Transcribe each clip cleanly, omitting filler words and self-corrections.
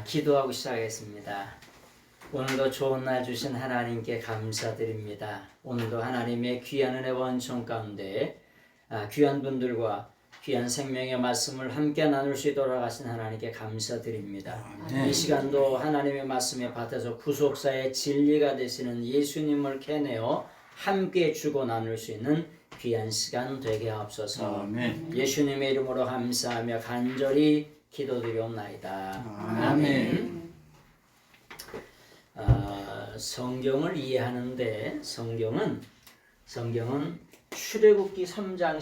기도하고 시작하겠습니다. 오늘도 좋은 날 주신 하나님께 감사드립니다. 오늘도 하나님의 귀한 은혜 원총 가운데 귀한 분들과 귀한 생명의 말씀을 함께 나눌 수 있도록 하신 하나님께 감사드립니다. 이 시간도 하나님의 말씀에 받아서 구속사의 진리가 되시는 예수님을 캐내어 함께 주고 나눌 수 있는 귀한 시간 되게 하옵소서. 아멘. 예수님의 이름으로 감사하며 간절히 기도드리옵나이다. 아멘. 성경을 이해하는데 성경은 출애굽기 3장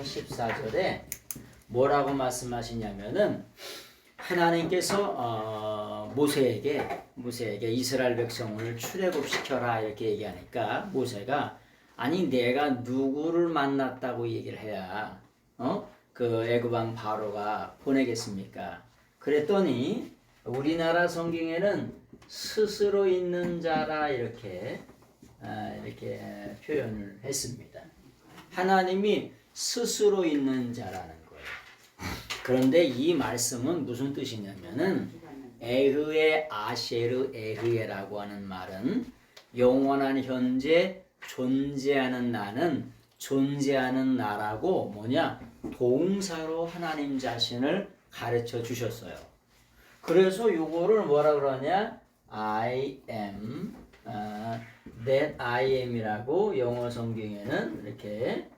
14절에 뭐라고 말씀하시냐면은 하나님께서 모세에게 이스라엘 백성을 출애굽시켜라 이렇게 얘기하니까 모세가 아니 내가 누구를 만났다고 얘기를 해야 그 애굽 왕 바로가 보내겠습니까? 그랬더니 우리나라 성경에는 스스로 있는 자라 이렇게 표현을 했습니다. 하나님이 스스로 있는 자라는 거예요. 그런데 이 말씀은 무슨 뜻이냐면은 에흐에 아셰르 에흐에라고 하는 말은 영원한 현재 존재하는 나는 존재하는 나라고 동사로 하나님 자신을 가르쳐 주셨어요. 그래서 요거를 뭐라 그러냐? I am, that I am이라고 영어 성경에는 이렇게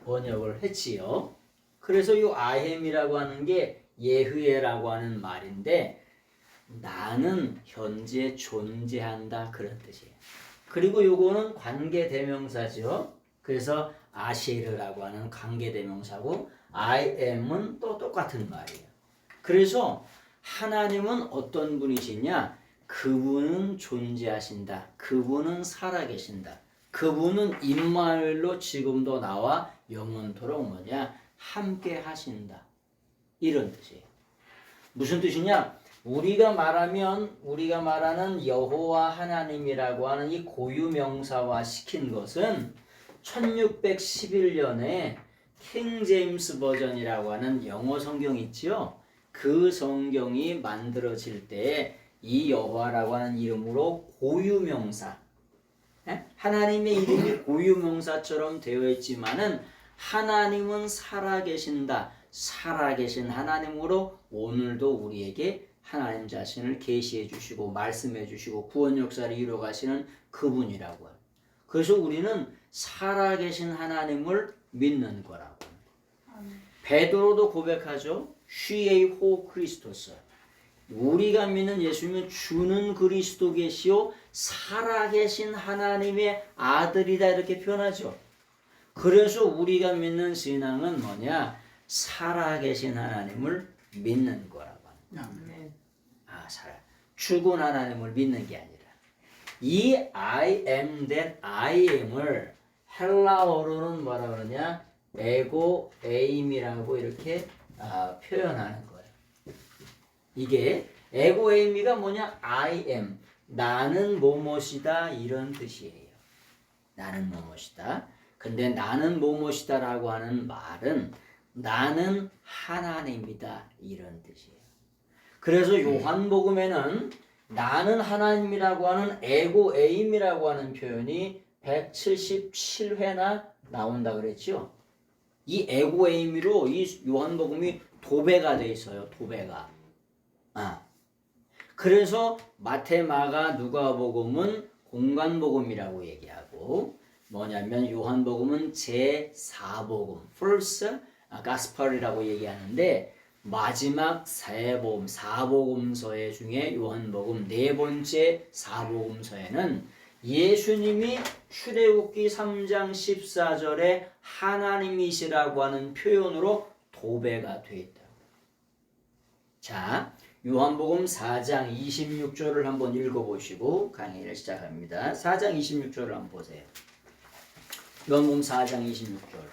번역을 했지요. 그래서 요 I am이라고 하는 게 예흐에라고 하는 말인데 나는 현재 존재한다 그런 뜻이에요. 그리고 요거는 관계대명사죠. 그래서 아시르라고 하는 관계대명사고 I am은 또 똑같은 말이에요. 그래서 하나님은 어떤 분이시냐? 그분은 존재하신다. 그분은 살아계신다. 그분은 임마누엘로 지금도 나와 영원토록 함께 하신다. 이런 뜻이에요. 무슨 뜻이냐? 우리가 말하는 여호와 하나님이라고 하는 이 고유명사화 시킨 것은 1611년에 킹 제임스 버전이라고 하는 영어 성경이 있죠. 그 성경이 만들어질 때 이 여호와라고 하는 이름으로 고유명사, 하나님의 이름이 고유명사처럼 되어 있지만은 하나님은 살아계신다. 살아계신 하나님으로 오늘도 우리에게 하나님 자신을 계시해 주시고 말씀해 주시고 구원 역사를 이루어 가시는 그분이라고 해요. 그래서 우리는 살아계신 하나님을 믿는 거라고. 베드로도 고백하죠. 쉬에이 호 크리스토스. 우리가 믿는 예수님은 주는 그리스도 계시오 살아계신 하나님의 아들이다 이렇게 표현하죠. 그래서 우리가 믿는 신앙은 살아계신 하나님을 믿는 거라고 합니다. 죽은 하나님을 믿는 게 아니라 이 I am that I am을 헬라어로는 뭐라 그러냐? 에고 에임이라고 이렇게 표현하는 거예요. 이게 에고 에임이가 I am 나는 뭐뭐시다 이런 뜻이에요. 나는 뭐뭐시다. 근데 나는 뭐뭐시다라고 하는 말은 나는 하나님이다 이런 뜻이에요. 그래서 요한복음에는 나는 하나님이라고 하는 에고 에임이라고 하는 표현이 177회나 나온다 그랬죠. 이 에고 에임으로 이 요한복음이 도배가 돼 있어요. 도배가. 그래서 마태, 마가, 누가복음은 공간복음이라고 얘기하고 요한복음은 제4복음, first gospel이라고 얘기하는데 마지막 사복음서 중에 요한복음 네 번째 사복음서에는 예수님이 출애굽기 3장 14절에 하나님이시라고 하는 표현으로 도배가 되어 있다고. 자, 요한복음 4장 26절을 한번 읽어보시고 강의를 시작합니다. 4장 26절을 한번 보세요. 요한복음 4장 26절,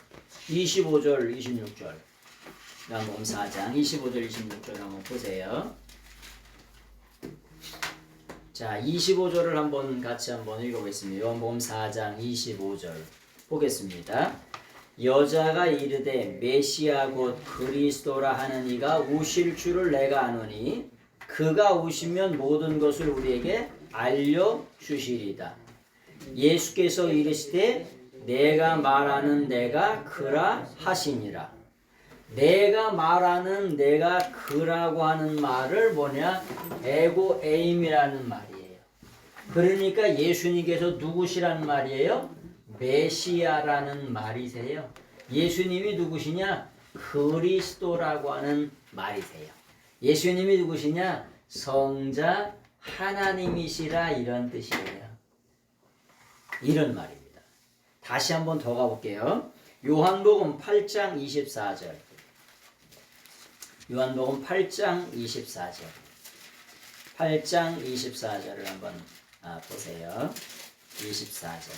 25절, 26절. 요한복음 4장 25절, 26절 한번 보세요. 자, 25절을 같이 한번 읽어보겠습니다. 요한복음 4장 25절 보겠습니다. 여자가 이르되 메시아 곧 그리스도라 하는 이가 오실 줄을 내가 아노니 그가 오시면 모든 것을 우리에게 알려주시리다. 예수께서 이르시되 내가 말하는 내가 그라 하시니라. 내가 말하는 내가 그라고 하는 말을 뭐냐? 에고 에임이라는 말이에요. 그러니까 예수님께서 누구시라는 말이에요? 메시아라는 말이세요. 예수님이 누구시냐? 그리스도라고 하는 말이세요. 예수님이 누구시냐? 성자 하나님이시라 이런 뜻이에요. 이런 말입니다. 다시 한번 더 가볼게요. 요한복음 8장 24절. 요한복음 8장 24절. 8장 24절을 한번 보세요. 24절.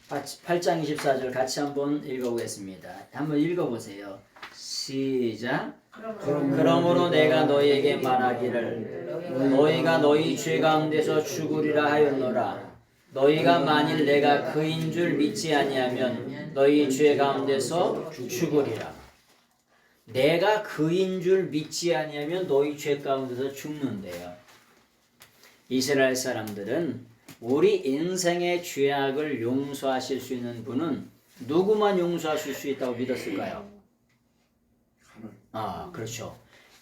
8장 24절 같이 한번 읽어보겠습니다. 한번 읽어보세요. 시작. 그러므로 내가 너희에게 말하기를 너희가 너희 죄 가운데서 죽으리라 하였노라. 너희가 만일 내가 그인 줄 믿지 아니하면 너희 죄 가운데서 죽으리라. 내가 그인 줄 믿지 아니하면 너희 죄 가운데서 죽는데요. 이스라엘 사람들은 우리 인생의 죄악을 용서하실 수 있는 분은 누구만 용서하실 수 있다고 믿었을까요? 그렇죠.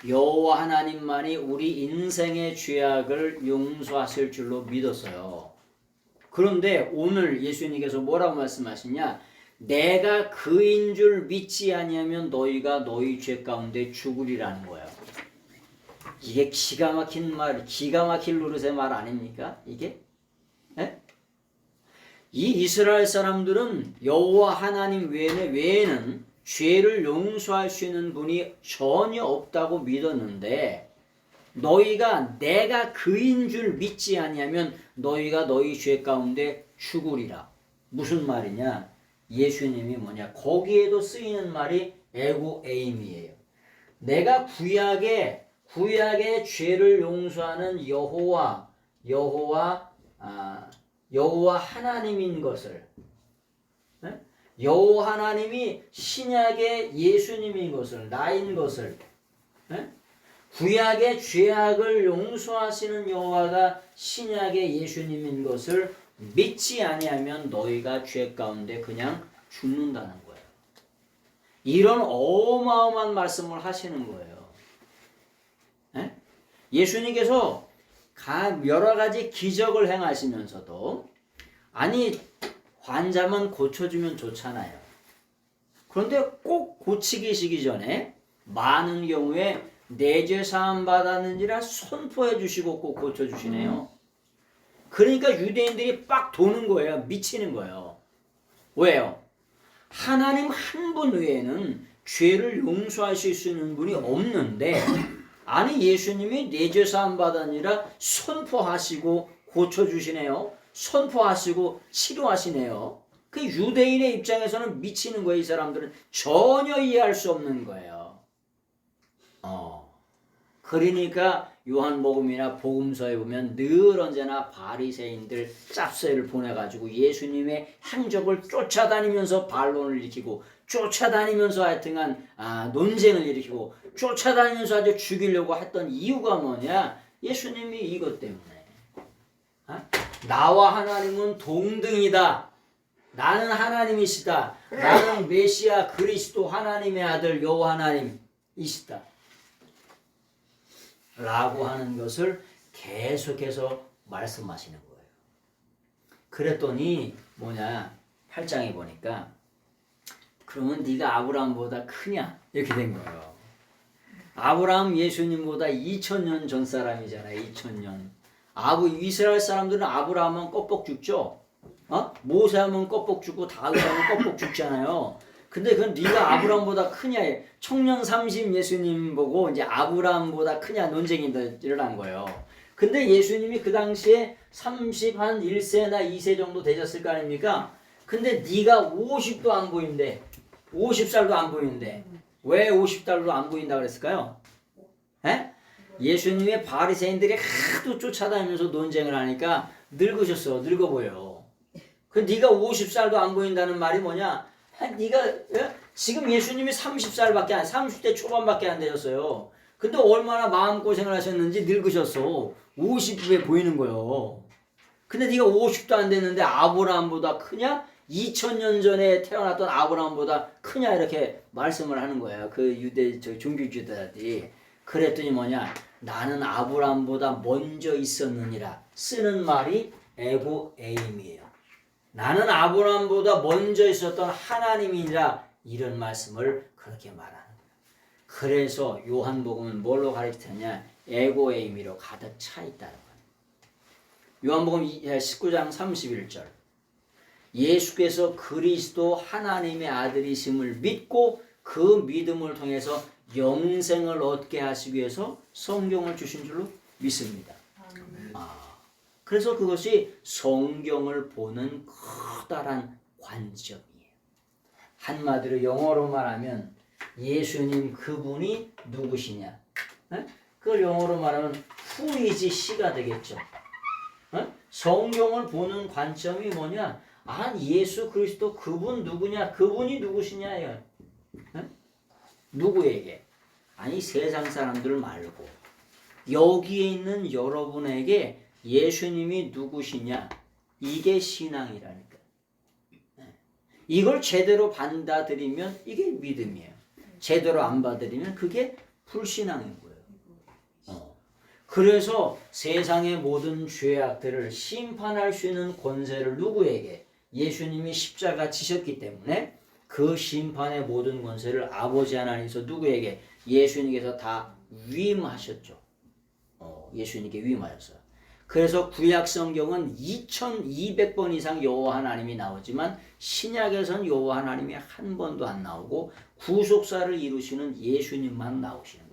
여호와 하나님만이 우리 인생의 죄악을 용서하실 줄로 믿었어요. 그런데 오늘 예수님께서 뭐라고 말씀하시냐? 내가 그인 줄 믿지 아니하면 너희가 너희 죄 가운데 죽으리라는 거예요. 이게 기가 막힌 말, 기가 막힐 노릇의 말 아닙니까? 이게? 에? 이 이스라엘 사람들은 여호와 하나님 외에는 죄를 용서할 수 있는 분이 전혀 없다고 믿었는데 너희가 내가 그인 줄 믿지 아니하면 너희가 너희 죄 가운데 죽으리라. 무슨 말이냐? 예수님이 뭐냐? 거기에도 쓰이는 말이 에고 에임이에요. 내가 구약의 죄를 용서하는 여호와 하나님인 것을, 여호와 하나님이 신약의 예수님인 것을, 나인 것을, 구약의 죄악을 용서하시는 여호와가 신약의 예수님인 것을 믿지 아니하면 너희가 죄 가운데 그냥 죽는다는 거예요. 이런 어마어마한 말씀을 하시는 거예요. 예수님께서 여러 가지 기적을 행하시면서도 아니 환자만 고쳐주면 좋잖아요. 그런데 꼭 고치기 전에 많은 경우에 내 죄 사함 받았는지라 선포해 주시고 꼭 고쳐주시네요. 그러니까 유대인들이 빡 도는 거예요. 미치는 거예요. 왜요? 하나님 한 분 외에는 죄를 용서하실 수 있는 분이 없는데 아니 예수님이 내 죄 사함 받았느니라 선포하시고 고쳐주시네요. 선포하시고 치료하시네요. 그 유대인의 입장에서는 미치는 거예요. 이 사람들은 전혀 이해할 수 없는 거예요. 그러니까 요한복음이나 복음서에 보면 늘 언제나 바리새인들 짭새를 보내가지고 예수님의 행적을 쫓아다니면서 반론을 일으키고 쫓아다니면서 하여튼간 논쟁을 일으키고 쫓아다니면서 아주 죽이려고 했던 이유가 뭐냐? 예수님이 이것 때문에 나와 하나님은 동등이다. 나는 하나님이시다. 나는 메시아 그리스도 하나님의 아들 여호와 하나님이시다. 라고 하는 것을 계속해서 말씀하시는 거예요. 그랬더니 8장에 보니까 그러면 네가 아브라함보다 크냐? 이렇게 된 거예요. 아브라함 예수님보다 2000년 전 사람이잖아요. 2000년. 이스라엘 사람들은 아브라함은 껍벅 죽죠. 모세하면 껍벅 죽고 다윗하면 껍벅 죽잖아요. 근데 그건 네가 아브라함보다 크냐? 청년 30 예수님 보고 이제 아브라함보다 크냐 논쟁이 일어난 거예요. 근데 예수님이 그 당시에 31세나 2세 정도 되셨을 거 아닙니까? 근데 네가 50도 안 보인대. 50살도 안 보이는데 왜 50살도 안 보인다 그랬을까요? 예수님의 바리새인들이 하도 쫓아다니면서 논쟁을 하니까 늙으셨어. 늙어 보여. 그 네가 50살도 안 보인다는 말이 뭐냐? 네가 지금 예수님이 30살밖에 30대 초반밖에 안 되셨어요. 근데 얼마나 마음고생을 하셨는지 늙으셨어. 50에 보이는 거예요. 근데 네가 50도 안 됐는데 아브라함보다 크냐? 2000년 전에 태어났던 아브라함보다 크냐? 이렇게 말씀을 하는 거예요. 그 유대 종교주의자들이. 그랬더니 뭐냐? 나는 아브라함보다 먼저 있었느니라. 쓰는 말이 에고 에임이에요. 나는 아브라함보다 먼저 있었던 하나님이니라. 이런 말씀을 그렇게 말하는 거예요. 그래서 요한복음은 뭘로 가르치느냐? 에고 에임이로 가득 차 있다는 거예요. 요한복음 19장 31절. 예수께서 그리스도 하나님의 아들이심을 믿고 그 믿음을 통해서 영생을 얻게 하시기 위해서 성경을 주신 줄로 믿습니다. 그래서 그것이 성경을 보는 커다란 관점이에요. 한마디로 영어로 말하면 예수님 그분이 누구시냐? 그걸 영어로 말하면 Who is He가 되겠죠. 성경을 보는 관점이 뭐냐? 예수 그리스도 그분 누구냐? 그분이 누구시냐요? 누구에게? 세상 사람들 말고 여기에 있는 여러분에게 예수님이 누구시냐? 이게 신앙이라니까. 이걸 제대로 받아들이면 이게 믿음이에요. 제대로 안 받아들이면 그게 불신앙인 거예요. 그래서 세상의 모든 죄악들을 심판할 수 있는 권세를 누구에게? 예수님이 십자가 지셨기 때문에 그 심판의 모든 권세를 아버지 하나님께서 누구에게? 예수님께서 다 위임하셨죠. 예수님께 위임하셨어요. 그래서 구약 성경은 2200번 이상 여호와 하나님이 나오지만 신약에선 여호와 하나님이 한 번도 안 나오고 구속사를 이루시는 예수님만 나오시는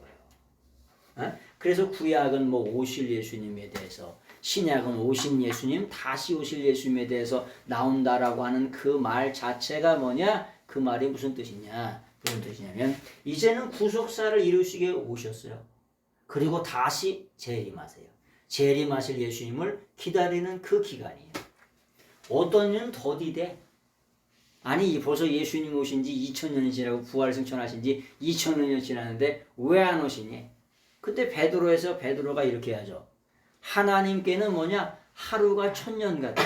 거예요. 그래서 구약은 오실 예수님에 대해서, 신약은 오신 예수님, 다시 오실 예수님에 대해서 나온다라고 하는 그 말 자체가 뭐냐? 그 말이 무슨 뜻이냐? 무슨 뜻이냐면 이제는 구속사를 이루시게 오셨어요. 그리고 다시 재림하세요. 재림하실 예수님을 기다리는 그 기간이에요. 어떤 일은 더디대. 벌써 예수님 오신 지 2000년이 지나고 부활 승천하신 지 2000년이 지났는데 왜 안 오시니? 그때 베드로가 이렇게 하죠. 하나님께는 뭐냐? 하루가 1000년 같다.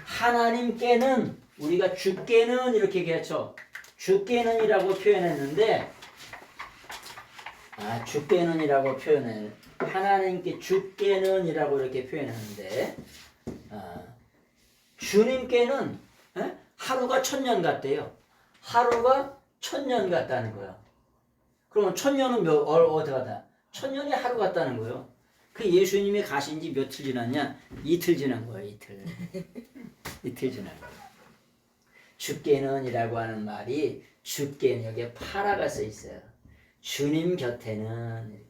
하나님께는, 우리가 주께는 이렇게 얘기했죠. 주께는이라고 표현했는데, 주께는이라고 표현해. 하나님께 주께는이라고 이렇게 표현했는데, 주님께는 하루가 1000년 같대요. 하루가 1000년 같다는 거예요. 그러면 1000년은 어떻게 하다? 1000년이 하루 같다는 거예요. 그 예수님이 가신 지 며칠 지났냐? 이틀 지난 거예요. 이틀 지난 거예요. 주께는이라고 하는 말이 주께는 여기에 파라가 써 있어요. 주님 곁에는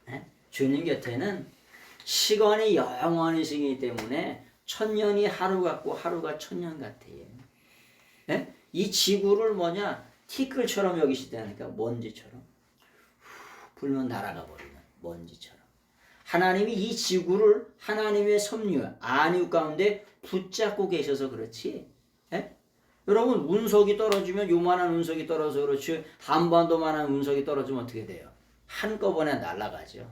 이렇게. 주님 곁에는 시간이 영원히시기 때문에 1000년이 하루 같고 하루가 1000년 같아요. 이 지구를 티끌처럼 여기시다니까. 먼지처럼. 불면 날아가 버리는 먼지처럼. 하나님이 이 지구를 하나님의 섭리, 안유 가운데 붙잡고 계셔서 그렇지. 여러분, 운석이 떨어지면, 요만한 운석이 떨어져서 그렇지, 한반도만한 운석이 떨어지면 어떻게 돼요? 한꺼번에 날아가죠.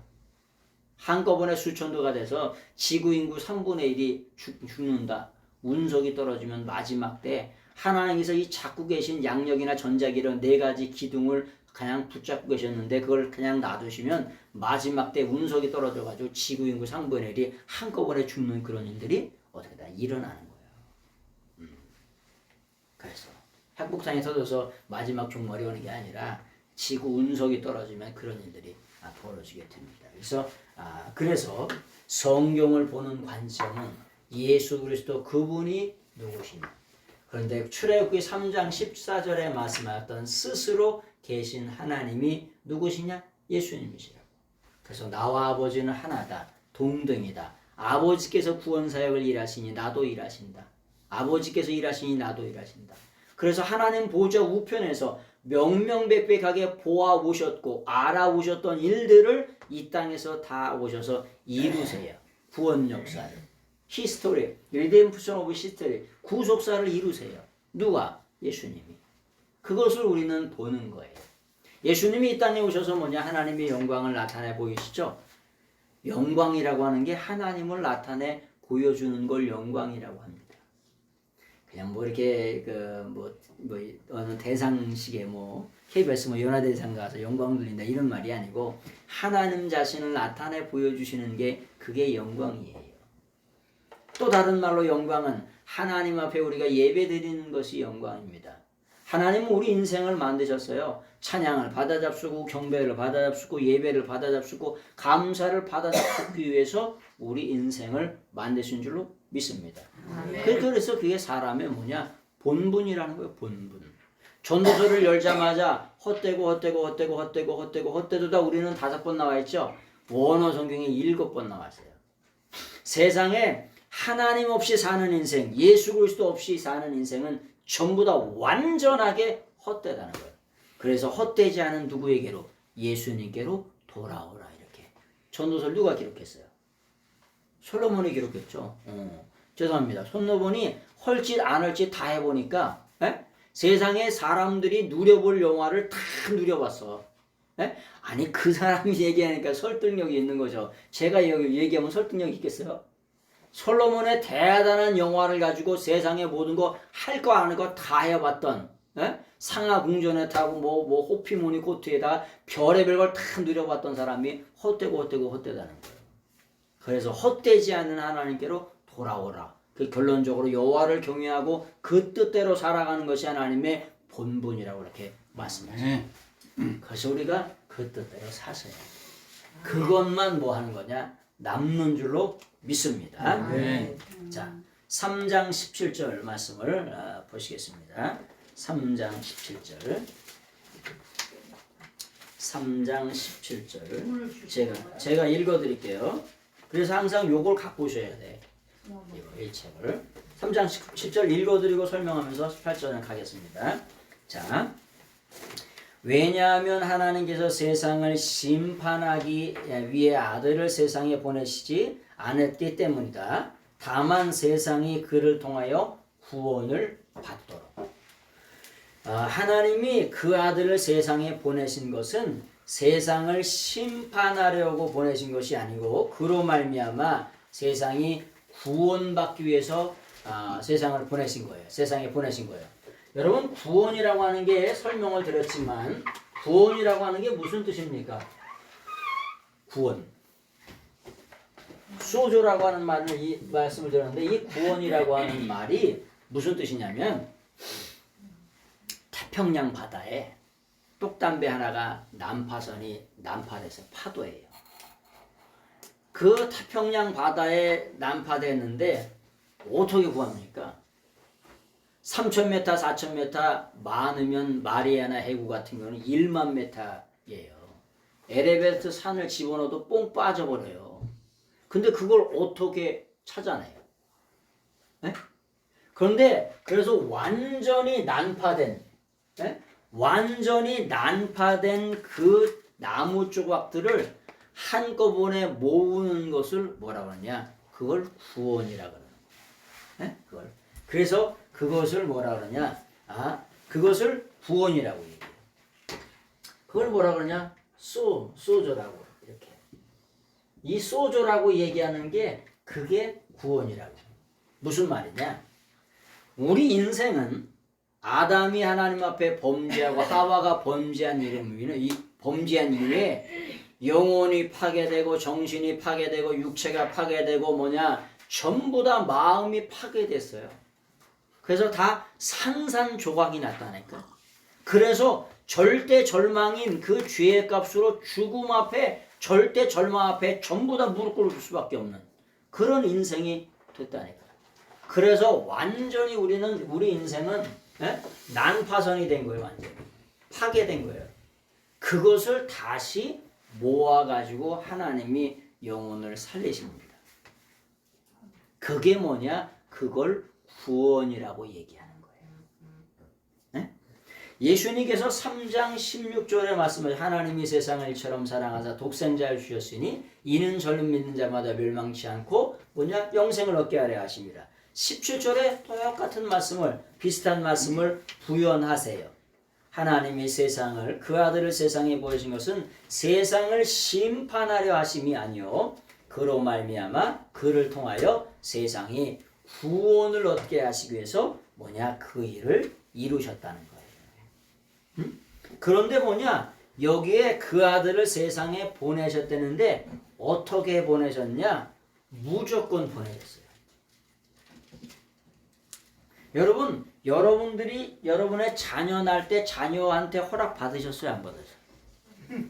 한꺼번에 수천도가 돼서 지구 인구 3분의 1이 죽는다. 운석이 떨어지면 마지막 때 하나님께서 이 잡고 계신 양력이나 전자기 이런 4가지 기둥을 그냥 붙잡고 계셨는데 그걸 그냥 놔두시면 마지막 때 운석이 떨어져가지고 지구 인구 3분의 1이 한꺼번에 죽는 그런 일들이 어떻게 다 일어나는 거예요. 그래서 핵폭탄이 터져서 마지막 종말이 오는 게 아니라 지구 운석이 떨어지면 그런 일들이 벌어지게 됩니다. 그래서 성경을 보는 관점은 예수 그리스도 그분이 누구시냐. 그런데 출애굽기 3장 14절에 말씀하셨던 스스로 계신 하나님이 누구시냐? 예수님이시라고. 그래서 나와 아버지는 하나다. 동등이다. 아버지께서 구원사역을 일하시니 나도 일하신다. 아버지께서 일하시니 나도 일하신다. 그래서 하나님 보좌 우편에서 명명백백하게 보아오셨고 알아오셨던 일들을 이 땅에서 다 오셔서 이루세요. 구원 역사를. 히스토리, 리뎀프션 오브 히스토리, 구속사를 이루세요. 누가? 예수님이. 그것을 우리는 보는 거예요. 예수님이 이 땅에 오셔서 뭐냐? 하나님의 영광을 나타내 보이시죠? 영광이라고 하는 게 하나님을 나타내 보여주는 걸 영광이라고 합니다. 그냥 뭐 이렇게 어느 대상식에 KBS 연화대상 가서 영광 돌린다 이런 말이 아니고 하나님 자신을 나타내 보여주시는 게 그게 영광이에요. 또 다른 말로 영광은 하나님 앞에 우리가 예배 드리는 것이 영광입니다. 하나님은 우리 인생을 만드셨어요. 찬양을 받아잡수고 경배를 받아잡수고 예배를 받아잡수고 감사를 받아잡기 위해서 우리 인생을 만드신 줄로 믿습니다. 그래서 그게 사람의 본분이라는 거예요. 본분. 전도서를 열자마자 헛되고 우리는 5번 나와 있죠. 원어 성경에 7번 나왔어요. 세상에 하나님 없이 사는 인생, 예수 그리스도 없이 사는 인생은 전부 다 완전하게 헛되다는 거예요. 그래서 헛되지 않은 누구에게로? 예수님께로 돌아오라 이렇게. 전도서를 누가 기록했어요? 솔로몬이 기록했죠. 죄송합니다. 솔로몬이 헐짓 안 헐짓 다 해보니까 세상에 사람들이 누려볼 영화를 다 누려봤어. 아니 그 사람이 얘기하니까 설득력이 있는 거죠. 제가 얘기하면 설득력이 있겠어요? 솔로몬의 대단한 영화를 가지고 세상의 모든 거 할 거 아는 거 다 해봤던 상하 궁전에 타고 호피무늬 코트에다가 별의별 걸 다 누려봤던 사람이 헛되다는 거예요. 그래서 헛되지 않는 하나님께로 돌아오라. 그 결론적으로 여호와를 경외하고 그 뜻대로 살아가는 것이 하나님의 본분이라고 이렇게 말씀하셨어요. 그래서 우리가 그 뜻대로 사세요. 그것만 하는 거냐? 남는 줄로 믿습니다. 자, 3장 17절 말씀을 보시겠습니다. 3장 17절. 3장 17절. 제가 읽어드릴게요. 그래서 항상 요걸 갖고 오셔야 돼. 이 책을. 3장 17절 읽어드리고 설명하면서 18절에 가겠습니다. 자, 왜냐하면 하나님께서 세상을 심판하기 위해 아들을 세상에 보내시지 않았기 때문이다. 다만 세상이 그를 통하여 구원을 받도록. 하나님이 그 아들을 세상에 보내신 것은 세상을 심판하려고 보내신 것이 아니고 그로 말미암아 세상이 구원받기 위해서 세상을 보내신 거예요. 세상에 보내신 거예요. 여러분 구원이라고 하는 게 설명을 드렸지만 구원이라고 하는 게 무슨 뜻입니까? 구원. 소조라고 하는 말씀을 들었는데 이 구원이라고 하는 말이 무슨 뜻이냐면 태평양 바다에 똑담배 하나가 난파선이 난파돼서 파도예요. 그 태평양 바다에 난파됐는데 어떻게 구합니까? 3,000m, 4,000m 많으면 마리아나 해구 같은 경우는 1만 m예요. 에레베스트 산을 집어넣어도 뽕 빠져버려요. 근데 그걸 어떻게 찾아내요? 네? 그런데 그래서 완전히 난파된 그 나무 조각들을 한꺼번에 모으는 것을 뭐라고 하냐? 그걸 구원이라고 하는 거예요. 그걸. 그래서 그것을 뭐라 그러냐? 그것을 구원이라고 얘기해요. 그걸 뭐라 그러냐? 소조라고 이렇게. 이 소조라고 얘기하는 게 그게 구원이라고. 무슨 말이냐? 우리 인생은 아담이 하나님 앞에 범죄하고 하와가 범죄한 이후에 영혼이 파괴되고 정신이 파괴되고 육체가 파괴되고 전부 다 마음이 파괴됐어요. 그래서 다 산산조각이 났다니까. 그래서 절대 절망인 그 죄의 값으로 죽음 앞에 절대 절망 앞에 전부 다 무릎 꿇을 수밖에 없는 그런 인생이 됐다니까. 그래서 완전히 우리 인생은 난파선이 된 거예요. 완전히 파괴된 거예요. 그것을 다시 모아가지고 하나님이 영혼을 살리십니다. 그게 뭐냐? 그걸 구원이라고 얘기하는 거예요. 네? 예수님께서 3장 16절에 말씀을 하나님이 세상을 이처럼 사랑하사 독생자를 주셨으니 이는 저를 믿는 자마다 멸망치 않고 뭐냐? 영생을 얻게 하려 하십니다. 17절에 똑같은 말씀을 비슷한 말씀을 부연하세요. 하나님이 세상을 그 아들을 세상에 보내신 것은 세상을 심판하려 하심이 아니요 그로 말미암아 그를 통하여 세상이 구원을 얻게 하시기 위해서 뭐냐? 그 일을 이루셨다는 거예요. 그런데 뭐냐? 여기에 그 아들을 세상에 보내셨다는데 어떻게 보내셨냐? 무조건 보내셨어요. 여러분, 여러분들이 여러분의 자녀 낳을 때 자녀한테 허락 받으셨어요? 안 받으셨어요?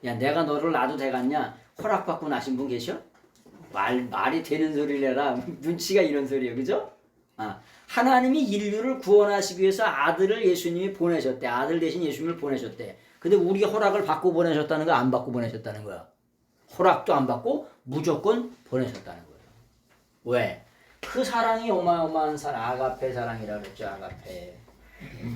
야, 내가 너를 낳아도 되겠냐? 허락 받고 나신 분 계셔? 말이 되는 소리를 해라. 눈치가 이런 소리예요. 그죠? 하나님이 인류를 구원하시기 위해서 아들을 예수님이 보내셨대. 아들 대신 예수님을 보내셨대. 근데 우리 허락을 받고 보내셨다는 거야? 안 받고 보내셨다는 거야? 허락도 안 받고 무조건 보내셨다는 거예요. 왜? 그 사랑이 어마어마한 사랑, 아가페 사랑이라고 그랬죠. 아가페.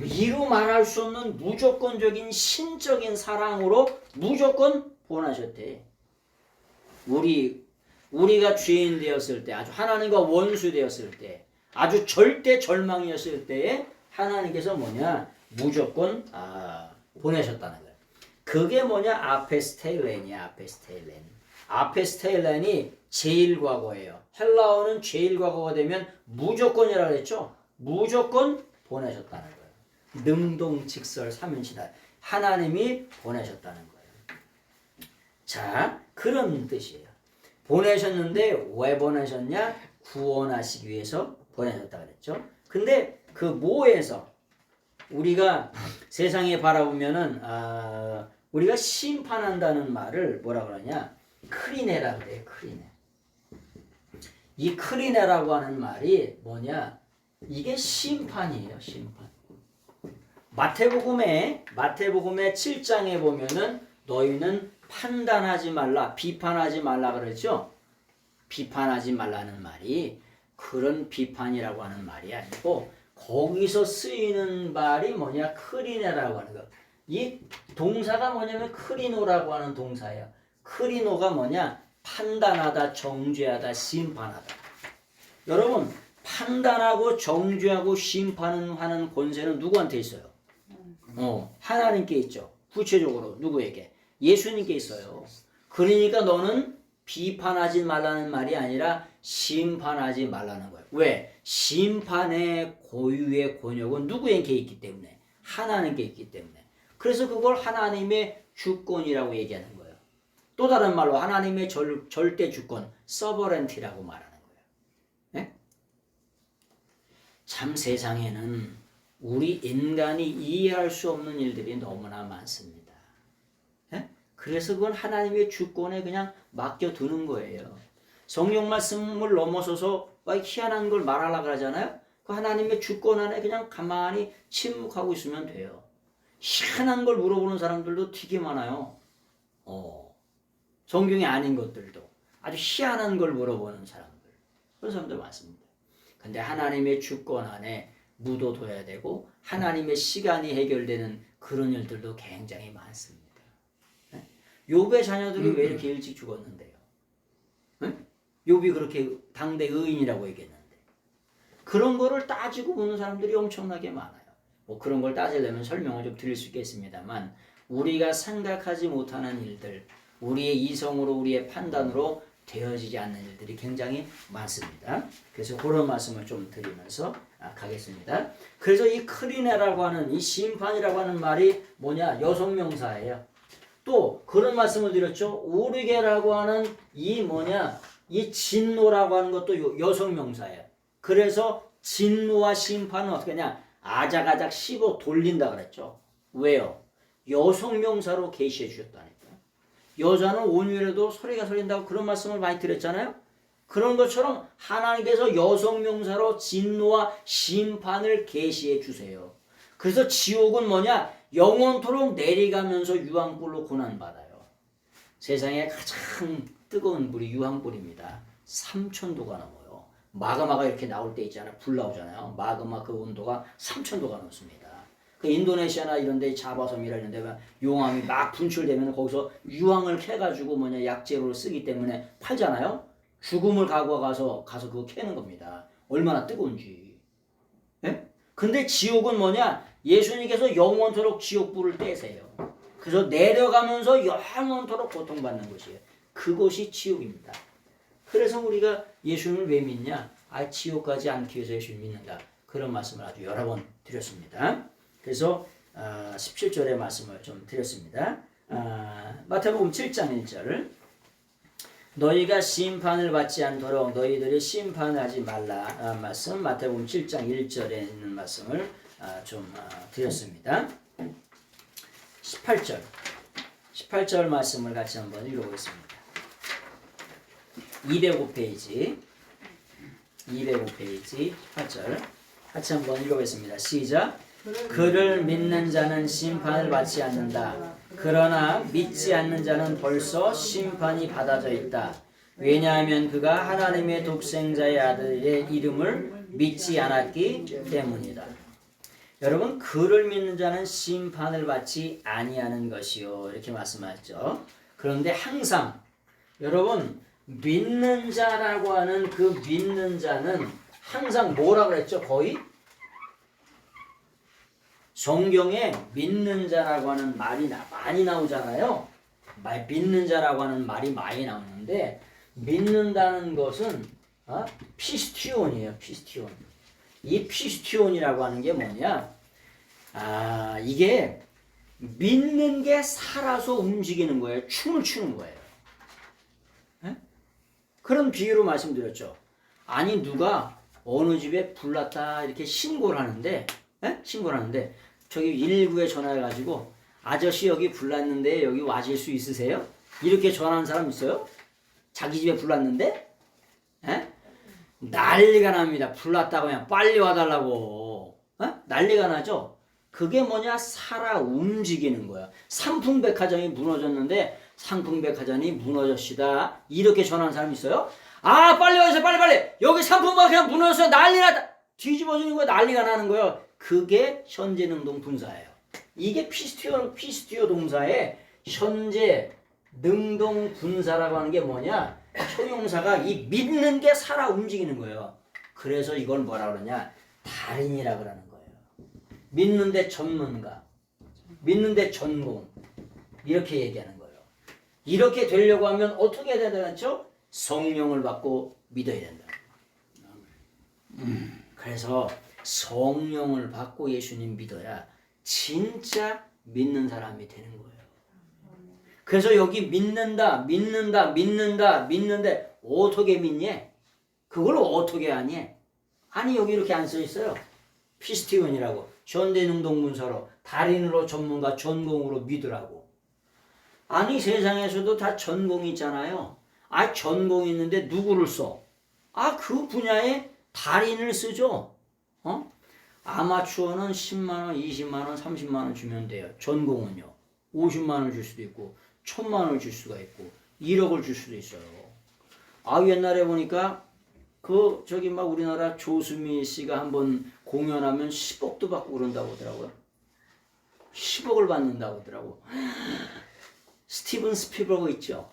이루 말할 수 없는 무조건적인 신적인 사랑으로 무조건 보내셨대. 우리가 죄인 되었을 때, 아주 하나님과 원수 되었을 때, 아주 절대 절망이었을 때에 하나님께서 뭐냐? 무조건 보내셨다는 거예요. 그게 뭐냐? 아페스테일렌이야. 아페스테일렌. 아페스테일렌이 제일과거예요. 헬라어는 제일과거가 되면 무조건이라고 했죠. 무조건 보내셨다는 거예요. 능동직설 삼인시다. 하나님이 보내셨다는 거예요. 자, 그런 뜻이에요. 보내셨는데 왜 보내셨냐? 구원하시기 위해서 보내셨다 그랬죠. 근데 그 뭐에서 우리가 세상에 바라보면은 우리가 심판한다는 말을 뭐라 그러냐? 크리네라고 그래요. 크리네. 이 크리네라고 하는 말이 뭐냐? 이게 심판이에요. 심판. 마태복음의 7장에 보면은 너희는 판단하지 말라, 비판하지 말라 그랬죠? 비판하지 말라는 말이 그런 비판이라고 하는 말이 아니고 거기서 쓰이는 말이 뭐냐? 크리네라고 하는 거. 이 동사가 뭐냐면 크리노라고 하는 동사예요. 크리노가 뭐냐? 판단하다, 정죄하다, 심판하다. 여러분, 판단하고 정죄하고 심판하는 권세는 누구한테 있어요? 하나님께 있죠. 구체적으로 누구에게? 예수님께 있어요. 그러니까 너는 비판하지 말라는 말이 아니라 심판하지 말라는 거예요. 왜? 심판의 고유의 권역은 누구에게 있기 때문에? 하나님께 있기 때문에. 그래서 그걸 하나님의 주권이라고 얘기하는 거예요. 또 다른 말로 하나님의 절대 주권, 서버렌티라고 말하는 거예요. 네? 참 세상에는 우리 인간이 이해할 수 없는 일들이 너무나 많습니다. 네? 그래서 그건 하나님의 주권에 그냥 맡겨두는 거예요. 성경 말씀을 넘어서서 희한한 걸 말하려고 하잖아요. 그 하나님의 주권 안에 그냥 가만히 침묵하고 있으면 돼요. 희한한 걸 물어보는 사람들도 되게 많아요. 성경이 아닌 것들도 아주 희한한 걸 물어보는 사람들, 그런 사람들 많습니다. 근데 하나님의 주권 안에 묻어둬야 되고 하나님의 시간이 해결되는 그런 일들도 굉장히 많습니다. 욥의 자녀들이 왜 이렇게 일찍 죽었는데요? 욥이 그렇게 당대 의인이라고 얘기했는데 그런 거를 따지고 보는 사람들이 엄청나게 많아요. 뭐 그런 걸 따지려면 설명을 좀 드릴 수 있겠습니다만 우리가 생각하지 못하는 일들, 우리의 이성으로 우리의 판단으로 되어지지 않는 일들이 굉장히 많습니다. 그래서 그런 말씀을 좀 드리면서 가겠습니다. 그래서 이 크리네라고 하는 이 심판이라고 하는 말이 뭐냐? 여성명사예요. 또 그런 말씀을 드렸죠. 오르게라고 하는 이 뭐냐? 이 진노라고 하는 것도 여성명사예요. 그래서 진노와 심판은 어떻게 하냐? 아작아작 씹어 돌린다 그랬죠. 왜요? 여성명사로 계시해 주셨다니까. 여자는 온유해도 소리가 설린다고 그런 말씀을 많이 드렸잖아요. 그런 것처럼 하나님께서 여성명사로 진노와 심판을 계시해 주세요. 그래서 지옥은 뭐냐? 영원토록 내려가면서 유황불로 고난받아요. 세상에 가장 뜨거운 불이 유황불입니다. 3000도가 넘어요. 마그마가 이렇게 나올 때 있잖아요. 불 나오잖아요. 마그마 그 온도가 3000도가 넘습니다. 그 인도네시아나 이런 데 자바섬이라 이런 데 용암이 막 분출되면 거기서 유황을 캐가지고 뭐냐 약재로 쓰기 때문에 팔잖아요. 죽음을 가서 그거 캐는 겁니다. 얼마나 뜨거운지. 예? 근데 지옥은 뭐냐? 예수님께서 영원토록 지옥불을 떼세요. 그래서 내려가면서 영원토록 고통받는 것이에요. 그것이 지옥입니다. 그래서 우리가 예수님을 왜 믿냐? 지옥 가지 않기 위해서 예수님을 믿는다. 그런 말씀을 아주 여러 번 드렸습니다. 그래서 17절의 말씀을 좀 드렸습니다. 마태복음 7장 1절 너희가 심판을 받지 않도록 너희들이 심판을 하지 말라 말씀 마태복음 7장 1절에 있는 말씀을 좀 드렸습니다. 18절 말씀을 같이 한번 읽어보겠습니다. 205페이지 18절 같이 한번 읽어보겠습니다. 시작. 그를 믿는 자는 심판을 받지 않는다. 그러나 믿지 않는 자는 벌써 심판이 받아져 있다. 왜냐하면 그가 하나님의 독생자의 아들의 이름을 믿지 않았기 때문이다. 여러분, 그를 믿는 자는 심판을 받지 아니하는 것이요 이렇게 말씀하셨죠. 그런데 항상 여러분 믿는 자라고 하는 그 믿는 자는 항상 뭐라고 그랬죠? 거의 성경에 믿는 자라고 하는 말이 많이 나오잖아요. 믿는 자라고 하는 말이 많이 나오는데 믿는다는 것은 피스티온이에요. 피스티온. 이 피스티온이라고 하는 게 뭐냐? 이게 믿는 게 살아서 움직이는 거예요. 춤을 추는 거예요. 에? 그런 비유로 말씀드렸죠. 아니 누가 어느 집에 불났다 이렇게 신고를 하는데 신고를 하는데 저기 119에 전화해가지고 아저씨 여기 불났는데 여기 와줄 수 있으세요? 이렇게 전화하는 사람 있어요? 자기 집에 불났는데? 난리가 납니다. 불났다고 그냥 빨리 와달라고. 난리가 나죠? 그게 뭐냐? 살아 움직이는 거야. 상풍백화점이 무너졌는데 상풍백화점이 무너졌시다. 이렇게 전화하는 사람 있어요? 빨리 와주세요. 빨리. 여기 상풍백화점 무너졌어요. 난리 났다. 뒤집어지는 거야. 난리가 나는 거예요. 그게 현재 능동 분사예요. 이게 피스티오 동사의 현재 능동 분사라고 하는 게 뭐냐? 초용사가 이 믿는 게 살아 움직이는 거예요. 그래서 이걸 뭐라 그러냐? 달인이라 그러는 거예요. 믿는데 전문가, 믿는데 전공 이렇게 얘기하는 거예요. 이렇게 되려고 하면 어떻게 해야 되죠? 성령을 받고 믿어야 된다. 그래서 성령을 받고 예수님 믿어야 진짜 믿는 사람이 되는 거예요. 그래서 여기 믿는데 어떻게 믿니? 그걸 어떻게 하니? 아니 여기 이렇게 안 써 있어요. 피스티온이라고 현대능동문서로 달인으로 전문가 전공으로 믿으라고. 아니 세상에서도 다 전공이 있잖아요. 전공이 있는데 누구를 써? 그 분야에 달인을 쓰죠. 아마추어는 10만원, 20만원, 30만원 주면 돼요. 전공은요. 50만원 줄 수도 있고 1000만원을 줄 수가 있고 1억을 줄 수도 있어요. 옛날에 보니까 우리나라 조수미 씨가 한번 공연하면 10억도 받고 그런다고 하더라고요. 10억을 받는다고 하더라고. 스티븐 스필버그 있죠?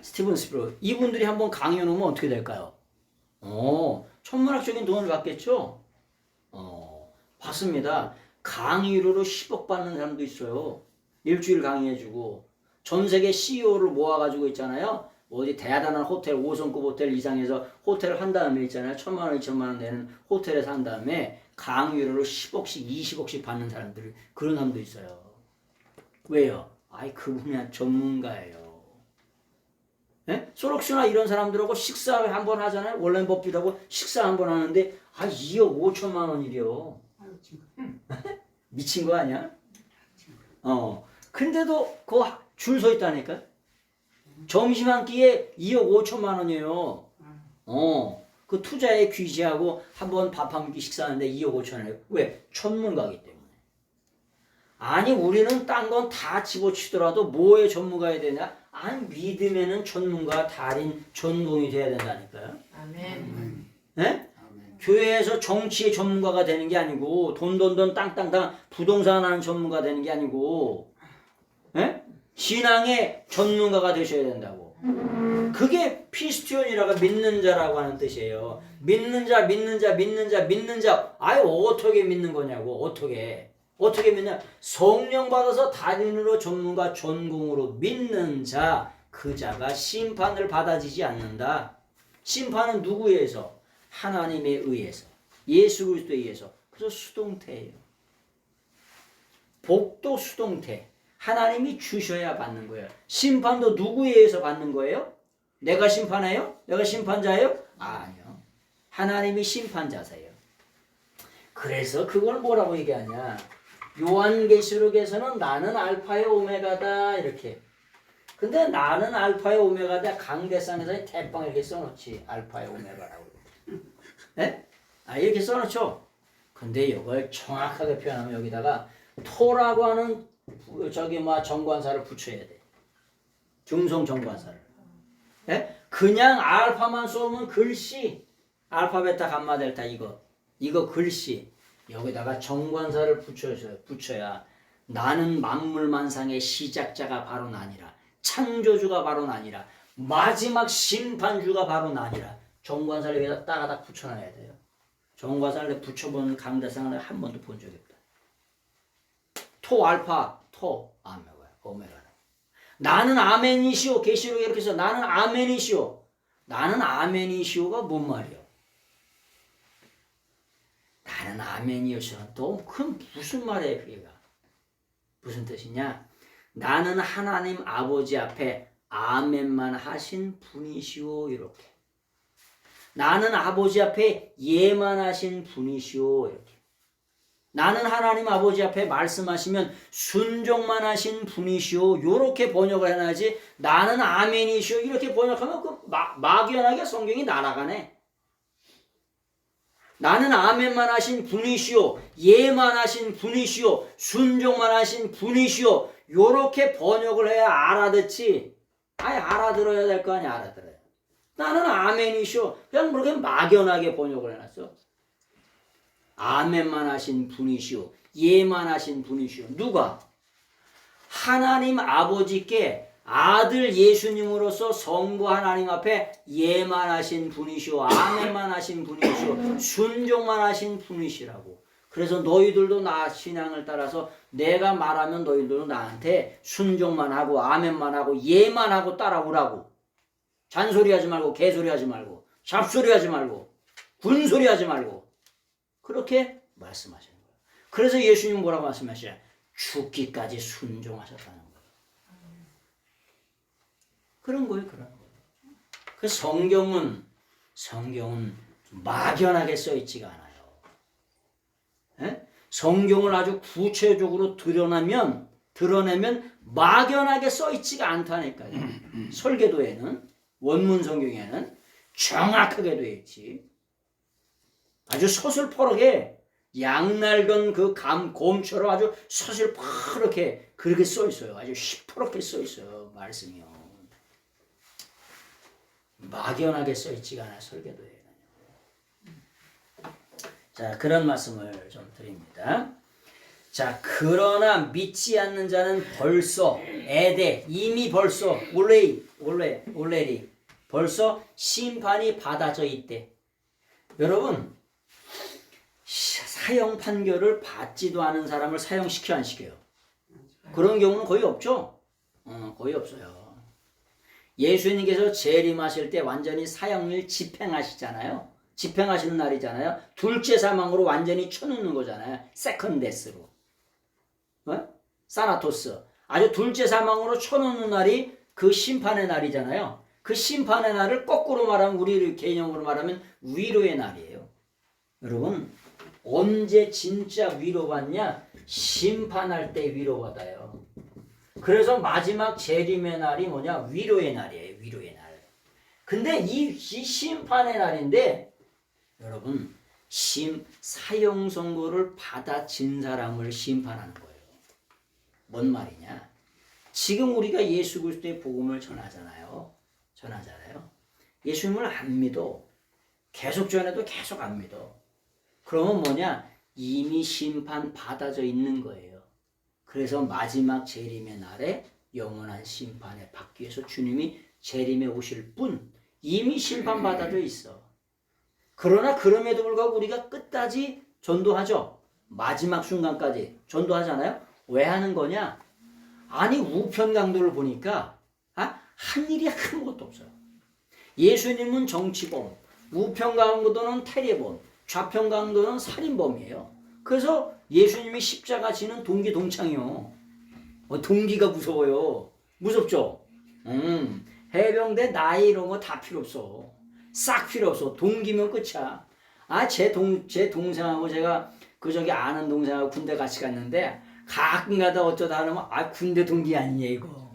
스티븐 스필버그. 이분들이 한번 강연 오면 어떻게 될까요? 천문학적인 돈을 받겠죠? 받습니다. 강의료로 10억 받는 사람도 있어요. 일주일 강의해주고. 전 세계 CEO를 모아가지고 있잖아요. 어디 대단한 호텔, 5성급 호텔 이상에서 호텔을 한 다음에 있잖아요. 1000만원, 2000만원 내는 호텔에서 한 다음에 강의료로 10억씩, 20억씩 받는 사람들, 그런 사람도 있어요. 왜요? 그 분야 전문가예요. 소록스나 이런 사람들하고 식사 한번 하잖아요. 원래 버핏하고 식사 한번 하는데 2억 5천만 원이래요. 미친 거 아니야? 근데도 그 줄 서 있다니까. 점심 한 끼에 2억 5천만 원이에요. 그 투자에 귀지하고 한번 밥 한 끼 식사하는데 2억 5천 원이에요. 왜? 전문가이기 때문에. 아니 우리는 딴 건 다 집어치더라도 뭐에 전문가야 되냐? 믿음에는 전문가, 달인, 전공이 돼야 된다니까요. 아멘. 네? 교회에서 정치의 전문가가 되는 게 아니고 돈 땅 부동산 하는 전문가 되는 게 아니고 신앙의 전문가가 되셔야 된다고. 그게 피스티온이라고 믿는 자라고 하는 뜻이에요. 믿는 자, 믿는 자, 믿는 자, 믿는 자. 아유, 어떻게 믿는 거냐고. 어떻게 믿냐? 성령 받아서 달인으로 전문가 전공으로 믿는 자, 그 자가 심판을 받아지지 않는다. 심판은 누구에 의해서? 하나님에 의해서. 예수 그리스도에 의해서. 그래서 수동태예요. 복도 수동태. 하나님이 주셔야 받는 거예요. 심판도 누구에 의해서 받는 거예요? 내가 심판해요? 내가 심판자예요? 아니요. 하나님이 심판자세요. 그래서 그걸 뭐라고 얘기하냐? 요한계시록에서는 나는 알파의 오메가다 이렇게. 근데 나는 알파의 오메가다 강대상에서 대빵 이렇게 써놓지. 알파의 오메가라고. 네? 이렇게 써놓죠. 근데 이걸 정확하게 표현하면 여기다가 토라고 하는 정관사를 붙여야 돼. 중성 정관사를. 네? 그냥 알파만 쏘면 글씨. 알파, 베타, 감마, 델타 이거 글씨. 여기다가 정관사를 붙여야 나는 만물만상의 시작자가 바로 나니라. 창조주가 바로 나니라. 마지막 심판주가 바로 나니라. 정관사를 여기다 따가닥 붙여놔야 돼요. 정관사를 붙여본 강대상을 한 번도 본 적이 없다. 토 알파, 토 오메가. 나는 아멘이시오. 계시록에 이렇게 써. 나는 아멘이시오. 나는 아멘이시오가 뭔 말이요? 나는 아멘이시오. 또 그럼 무슨 말이에요, 그게가? 무슨 뜻이냐? 나는 하나님 아버지 앞에 아멘만 하신 분이시오. 이렇게. 나는 아버지 앞에 예만 하신 분이시오. 이렇게. 나는 하나님 아버지 앞에 말씀하시면 순종만 하신 분이시오. 이렇게 번역을 해놔야지. 나는 아멘이시오. 이렇게 번역하면 그 막연하게 성경이 날아가네. 나는 아멘만 하신 분이시오. 예만 하신 분이시오. 순종만 하신 분이시오. 이렇게 번역을 해야 알아듣지. 알아들어야 될 거 아니야. 알아들어야. 나는 아멘이시오. 그냥 그렇게 막연하게 번역을 해놨어. 아멘만 하신 분이시오. 예만 하신 분이시오. 누가? 하나님 아버지께 아들 예수님으로서 성부 하나님 앞에 예만 하신 분이시오. 아멘만 하신 분이시오. 순종만 하신 분이시라고. 그래서 너희들도 나 신앙을 따라서 내가 말하면 너희들도 나한테 순종만 하고 아멘만 하고 예만 하고 따라오라고. 잔소리하지 말고 개소리하지 말고 잡소리하지 말고 군소리하지 말고 그렇게 말씀하시는 거예요. 그래서 예수님 뭐라고 말씀하시냐? 죽기까지 순종하셨다는 거예요. 그런 거예요. 그 성경은 막연하게 써 있지가 않아요. 에? 성경을 아주 구체적으로 드러내면 막연하게 써 있지가 않다니까요. 설계도에는 원문 성경에는 정확하게 되어 있지. 아주 서슬퍼렇게 양날건 그 곰처럼 아주 서슬퍼렇게 그렇게 써 있어요. 아주 시퍼렇게 써 있어요. 말씀이요. 막연하게 써 있지가 않아요. 설계도에는. 자, 그런 말씀을 좀 드립니다. 자, 그러나 믿지 않는 자는 벌써 이미 벌써 올레리 벌써 심판이 받아져 있대. 여러분, 사형 판결을 받지도 않은 사람을 사형시켜 안 시켜요? 그런 경우는 거의 없죠? 거의 없어요. 예수님께서 재림하실 때 완전히 사형을 집행하시잖아요. 집행하시는 날이잖아요. 둘째 사망으로 완전히 쳐놓는 거잖아요. 세컨 데스로. 사나토스. 아주 둘째 사망으로 쳐놓는 날이 그 심판의 날이잖아요. 그 심판의 날을 거꾸로 말하면 우리 개념으로 말하면 위로의 날이에요. 여러분 언제 진짜 위로받냐? 심판할 때 위로받아요. 그래서 마지막 재림의 날이 뭐냐? 위로의 날이에요. 위로의 날. 근데 이 심판의 날인데 여러분 사형 선고를 받아진 사람을 심판하는 거예요. 뭔 말이냐? 지금 우리가 예수 그리스도의 복음을 전하잖아요. 예수님을 안 믿어. 계속 전해도 계속 안 믿어. 그러면 뭐냐? 이미 심판 받아져 있는 거예요. 그래서 마지막 재림의 날에 영원한 심판에 받기 위해서 주님이 재림에 오실 분 이미 심판받아져 있어. 그러나 그럼에도 불구하고 우리가 끝까지 전도하죠. 마지막 순간까지 전도하잖아요. 왜 하는 거냐? 아니 우편강도를 보니까 한 일이 아무것도 없어요. 예수님은 정치범, 우편강도는 테러범, 좌편강도는 살인범이에요. 그래서 예수님이 십자가 지는 동기 동창이요. 동기가 무서워요. 무섭죠? 해병대 나이 이런 거 다 필요 없어. 싹 필요 없어. 동기면 끝이야. 제 동생하고 제가 저기 아는 동생하고 군대 같이 갔는데 가끔 가다 어쩌다 하면 군대 동기 아니냐 이거.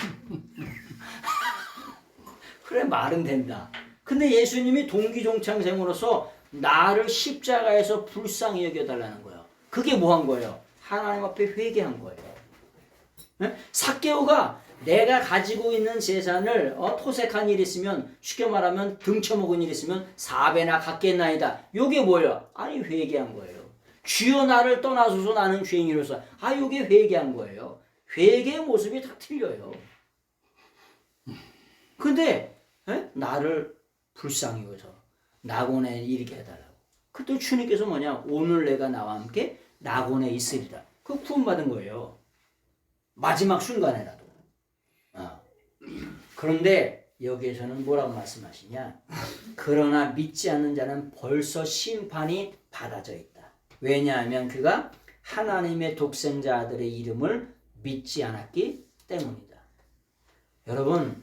그래 말은 된다. 근데 예수님이 동기종창생으로서 나를 십자가에서 불쌍히 여겨달라는 거예요. 그게 뭐 한 거예요? 하나님 앞에 회개한 거예요. 네? 삭개오가 내가 가지고 있는 재산을 토색한 일 있으면 쉽게 말하면 등쳐먹은 일 있으면 4배나 갚겠나이다. 요게 뭐예요? 아니 회개한 거예요. 주여 나를 떠나소서 나는 죄인이로서. 요게 회개한 거예요. 회개의 모습이 다 틀려요. 근데 나를 불쌍히 여겨서 낙원에 이르게 해달라고. 그때 주님께서 뭐냐? 오늘 내가 나와 함께 낙원에 있으리라. 그 구원받은 거예요. 마지막 순간에라도. 그런데 여기에서는 뭐라고 말씀하시냐? 그러나 믿지 않는 자는 벌써 심판이 받아져 있다. 왜냐하면 그가 하나님의 독생자 아들의 이름을 믿지 않았기 때문이다. 여러분,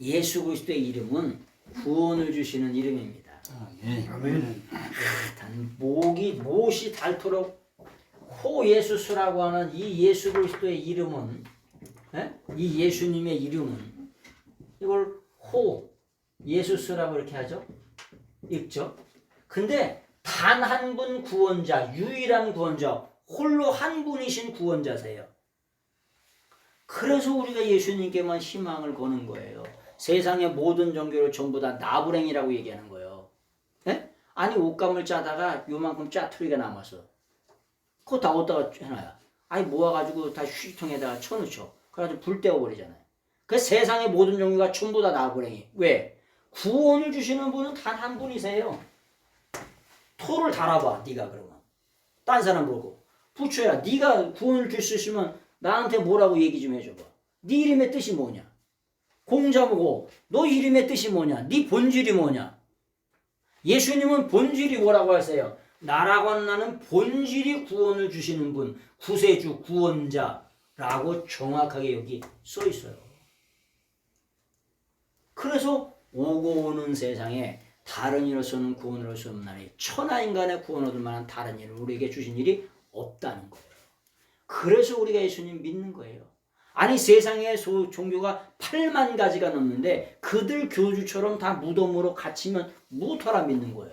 예수 그리스도의 이름은 구원을 주시는 이름입니다. 아멘. 못이 닳도록 호 예수스라고 하는 이 예수 그리스도의 이름은, 이 예수님의 이름은 이걸 호 예수스라고 이렇게 하죠. 읽죠. 근데 단 한 분 구원자, 유일한 구원자, 홀로 한 분이신 구원자세요. 그래서 우리가 예수님께만 희망을 거는 거예요. 세상의 모든 종교를 전부 다 나부랭이라고 얘기하는 거예요. 아니 옷감을 짜다가 요만큼 짜투리가 남았어. 그거 다 어디다가 해놔요. 모아가지고 다 휴지통에다가 쳐놓죠. 그래가지고 불 떼어버리잖아요. 그 세상의 모든 종교가 전부 다 나부랭이. 왜? 구원을 주시는 분은 단 한 분이세요. 토를 달아봐 네가 그러면. 딴 사람 보고. 부처야 네가 구원을 줄 수 있으면 나한테 뭐라고 얘기 좀 해줘봐. 네 이름의 뜻이 뭐냐? 공자보고 너 이름의 뜻이 뭐냐? 네 본질이 뭐냐? 예수님은 본질이 뭐라고 하세요? 나라고 하는 나는 본질이 구원을 주시는 분, 구세주, 구원자라고 정확하게 여기 써 있어요. 그래서 오고 오는 세상에 다른 이로서는 구원을 할 수 없나니 천하인간의 구원 얻을 만한 다른 일을 우리에게 주신 일이 없다는 거예요. 그래서 우리가 예수님 믿는 거예요. 아니 세상에 종교가 8만 가지가 넘는데 그들 교주처럼 다 무덤으로 갇히면 무엇하라 믿는 거예요.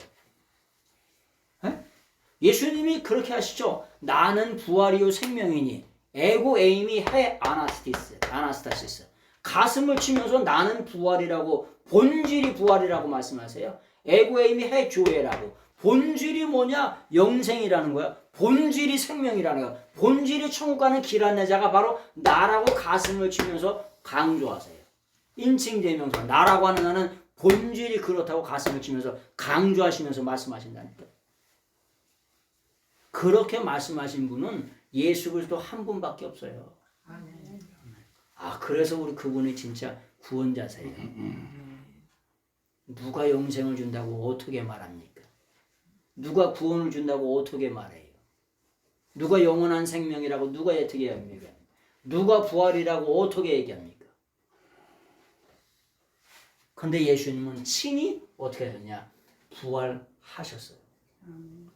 예수님이 그렇게 하시죠. 나는 부활이요 생명이니 에고 에이미 해 아나스타시스. 가슴을 치면서 나는 부활이라고 본질이 부활이라고 말씀하세요. 에고 에이미 해 조회라고. 본질이 뭐냐? 영생이라는 거야. 본질이 생명이라는 거야. 본질이 천국 가는 길 안내자가 바로 나라고 가슴을 치면서 강조하세요. 인칭대명사. 나라고 하는 나는 본질이 그렇다고 가슴을 치면서 강조하시면서 말씀하신다니까. 그렇게 말씀하신 분은 예수 그리스도 한 분밖에 없어요. 그래서 우리 그분이 진짜 구원자세요. 누가 영생을 준다고 어떻게 말합니까? 누가 구원을 준다고 어떻게 말해요? 누가 영원한 생명이라고 누가 어떻게 합니까? 누가 부활이라고 어떻게 얘기합니까? 근데 예수님은 친히 어떻게 하셨냐? 부활하셨어요.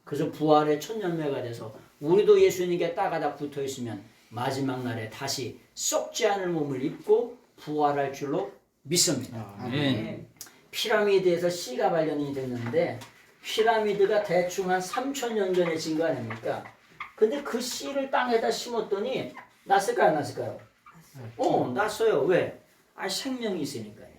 그래서 부활의 천년매가 돼서 우리도 예수님께 따가닥 붙어있으면 마지막 날에 다시 썩지 않을 몸을 입고 부활할 줄로 믿습니다. 아멘. 피라미드에서 씨가 발견이 됐는데 피라미드가 대충 한 3,000년 전에 진 거 아닙니까? 근데 그 씨를 땅에다 심었더니 났을까요? 안 났을까요? 났어요. 왜? 생명이 있으니까요.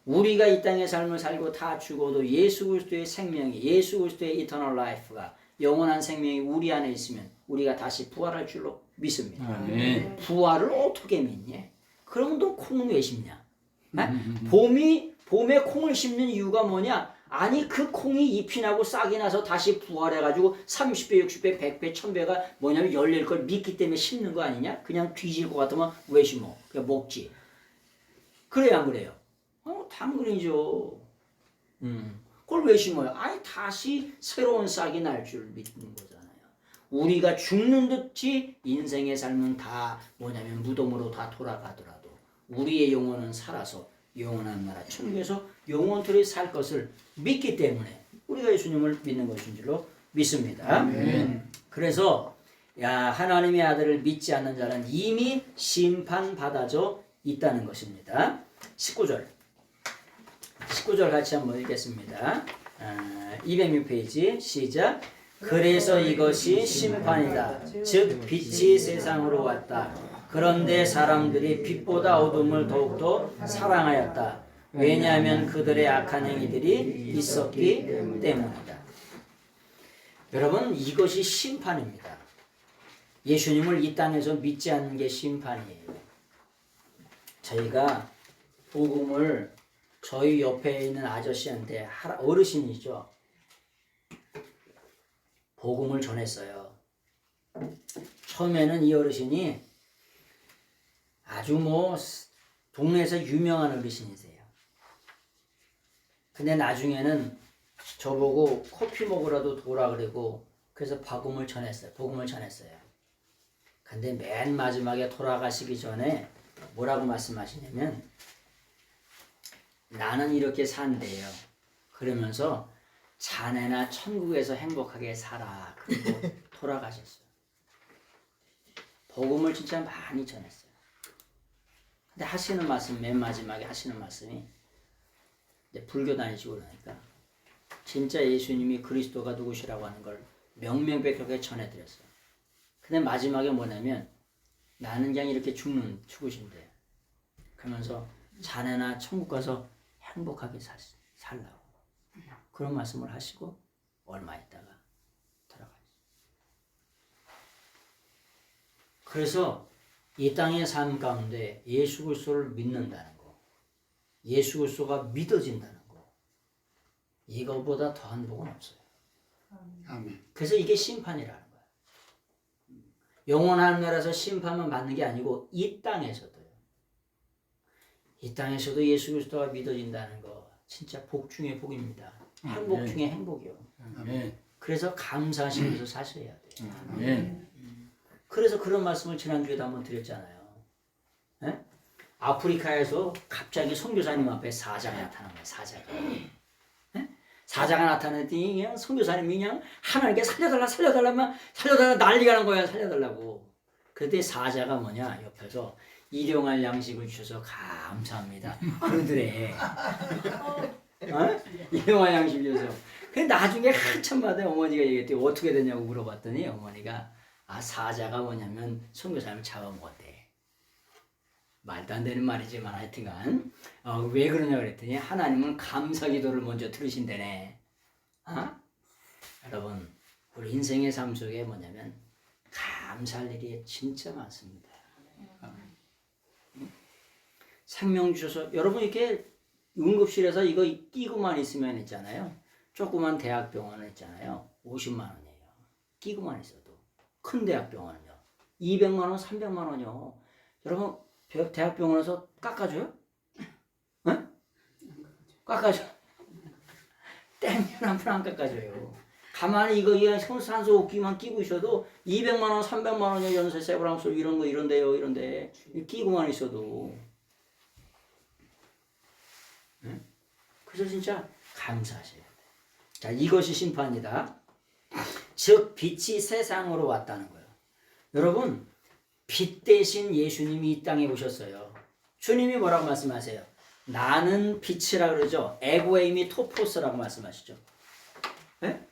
우리가 이 땅의 삶을 살고 다 죽어도 예수 그리스도의 생명이, 예수 그리스도의 이터널 라이프가, 영원한 생명이 우리 안에 있으면 우리가 다시 부활할 줄로 믿습니다. 아멘. 부활을 어떻게 믿냐? 그러면 너 콩은 왜 심냐? 봄에 콩을 심는 이유가 뭐냐? 아니 그 콩이 잎이 나고 싹이 나서 다시 부활해가지고 30배, 60배, 100배, 1000배가 뭐냐면 열릴 걸 믿기 때문에 심는 거 아니냐? 그냥 뒤질 것 같으면 왜 심어? 그냥 먹지. 그래야 안 그래요? 당근이죠. 그걸 왜 심어요? 아니 다시 새로운 싹이 날 줄 믿는 거잖아요. 우리가 죽는 듯이 인생의 삶은 다 뭐냐면 무덤으로 다 돌아가더라도 우리의 영혼은 살아서 영원한 나라 천국에서 영원토록 살 것을 믿기 때문에 우리가 예수님을 믿는 것인 줄로 믿습니다. 그래서 하나님의 아들을 믿지 않는 자는 이미 심판받아져 있다는 것입니다. 19절 같이 한번 읽겠습니다. 206페이지 시작. 그래서 이것이 심판이다. 즉 빛이 세상으로 왔다. 그런데 사람들이 빛보다 어둠을 더욱더 사랑하였다. 왜냐하면 그들의 악한 행위들이 있었기 때문이다. 여러분 이것이 심판입니다. 예수님을 이 땅에서 믿지 않는 게 심판이에요. 저희가 복음을 저희 옆에 있는 아저씨한테 어르신이죠. 복음을 전했어요. 처음에는 이 어르신이 아주 동네에서 유명한 어르신이세요. 근데 나중에는 저보고 커피 먹으러도 도라 그러고 그래서 복음을 전했어요. 근데 맨 마지막에 돌아가시기 전에 뭐라고 말씀하시냐면 나는 이렇게 산대요. 그러면서 자네나 천국에서 행복하게 살아. 그리고 돌아가셨어요. 복음을 진짜 많이 전했어요. 근데 하시는 말씀 맨 마지막에 하시는 말씀이 이제 불교 다니시고 그러니까 진짜 예수님이 그리스도가 누구시라고 하는 걸 명명백백하게 전해드렸어요. 근데 마지막에 뭐냐면 나는 그냥 이렇게 죽으신대. 그러면서 자네나 천국 가서 행복하게 살라고 그런 말씀을 하시고 얼마 있다가 돌아가셨어요. 그래서 이 땅의 삶 가운데 예수 그리스도를 믿는다는 거, 예수 그리스도가 믿어진다는 거, 이거보다 더한 복은 없어요. 아멘. 그래서 이게 심판이라는 거예요. 영원한 나라에서 심판만 받는 게 아니고 이 땅에서도요. 이 땅에서도 예수 그리스도가 믿어진다는 거 진짜 복 중의 복입니다. 행복 중의 행복이요. 아멘. 그래서 감사하시면서 사셔야 돼요. 아멘. 그래서 그런 말씀을 지난주에도 한번 드렸잖아요. 에? 아프리카에서 갑자기 선교사님 앞에 사자가 나타난 거예요. 사자가 나타났더니 그냥 선교사님이 그냥 하나님께 살려달라면 난리가 난 거야. 살려달라고. 그때 사자가 뭐냐 옆에서 일용할 양식을 주셔서 감사합니다. 그러더래. 일용할 양식 주셔서. 근데 나중에 한참마다 어머니가 얘기했더니 어떻게 됐냐고 물어봤더니 어머니가 사자가 뭐냐면 선교사님을 잡아먹었대. 말도 안 되는 말이지만 하여튼간 왜 그러냐 그랬더니 하나님은 감사 기도를 먼저 들으신다네. 여러분 우리 인생의 삶 속에 뭐냐면 감사할 일이 진짜 많습니다. 생명 주셔서 여러분 이렇게 응급실에서 이거 끼고만 있으면 있잖아요. 조그만 대학병원은 있잖아요. 50만 원이에요. 끼고만 있어도. 큰 대학병원은요. 200만 원, 300만 원이요. 여러분 대학병원에서 깎아줘요? 응? 깎아줘. 땡면 한 푼 안 깎아줘요. 가만히 이거 산소 호흡기만 끼고 있어도 200만 원, 300만 원이요. 연세 세브랑스 이런 거 이런데 끼고만 있어도. 응? 그래서 진짜 감사하셔야 돼요. 자, 이것이 심판이다. 즉 빛이 세상으로 왔다는 거예요. 여러분 빛 대신 예수님이 이 땅에 오셨어요. 주님이 뭐라고 말씀하세요? 나는 빛이라 그러죠. 에고에이미 토포스라고 말씀하시죠. 네?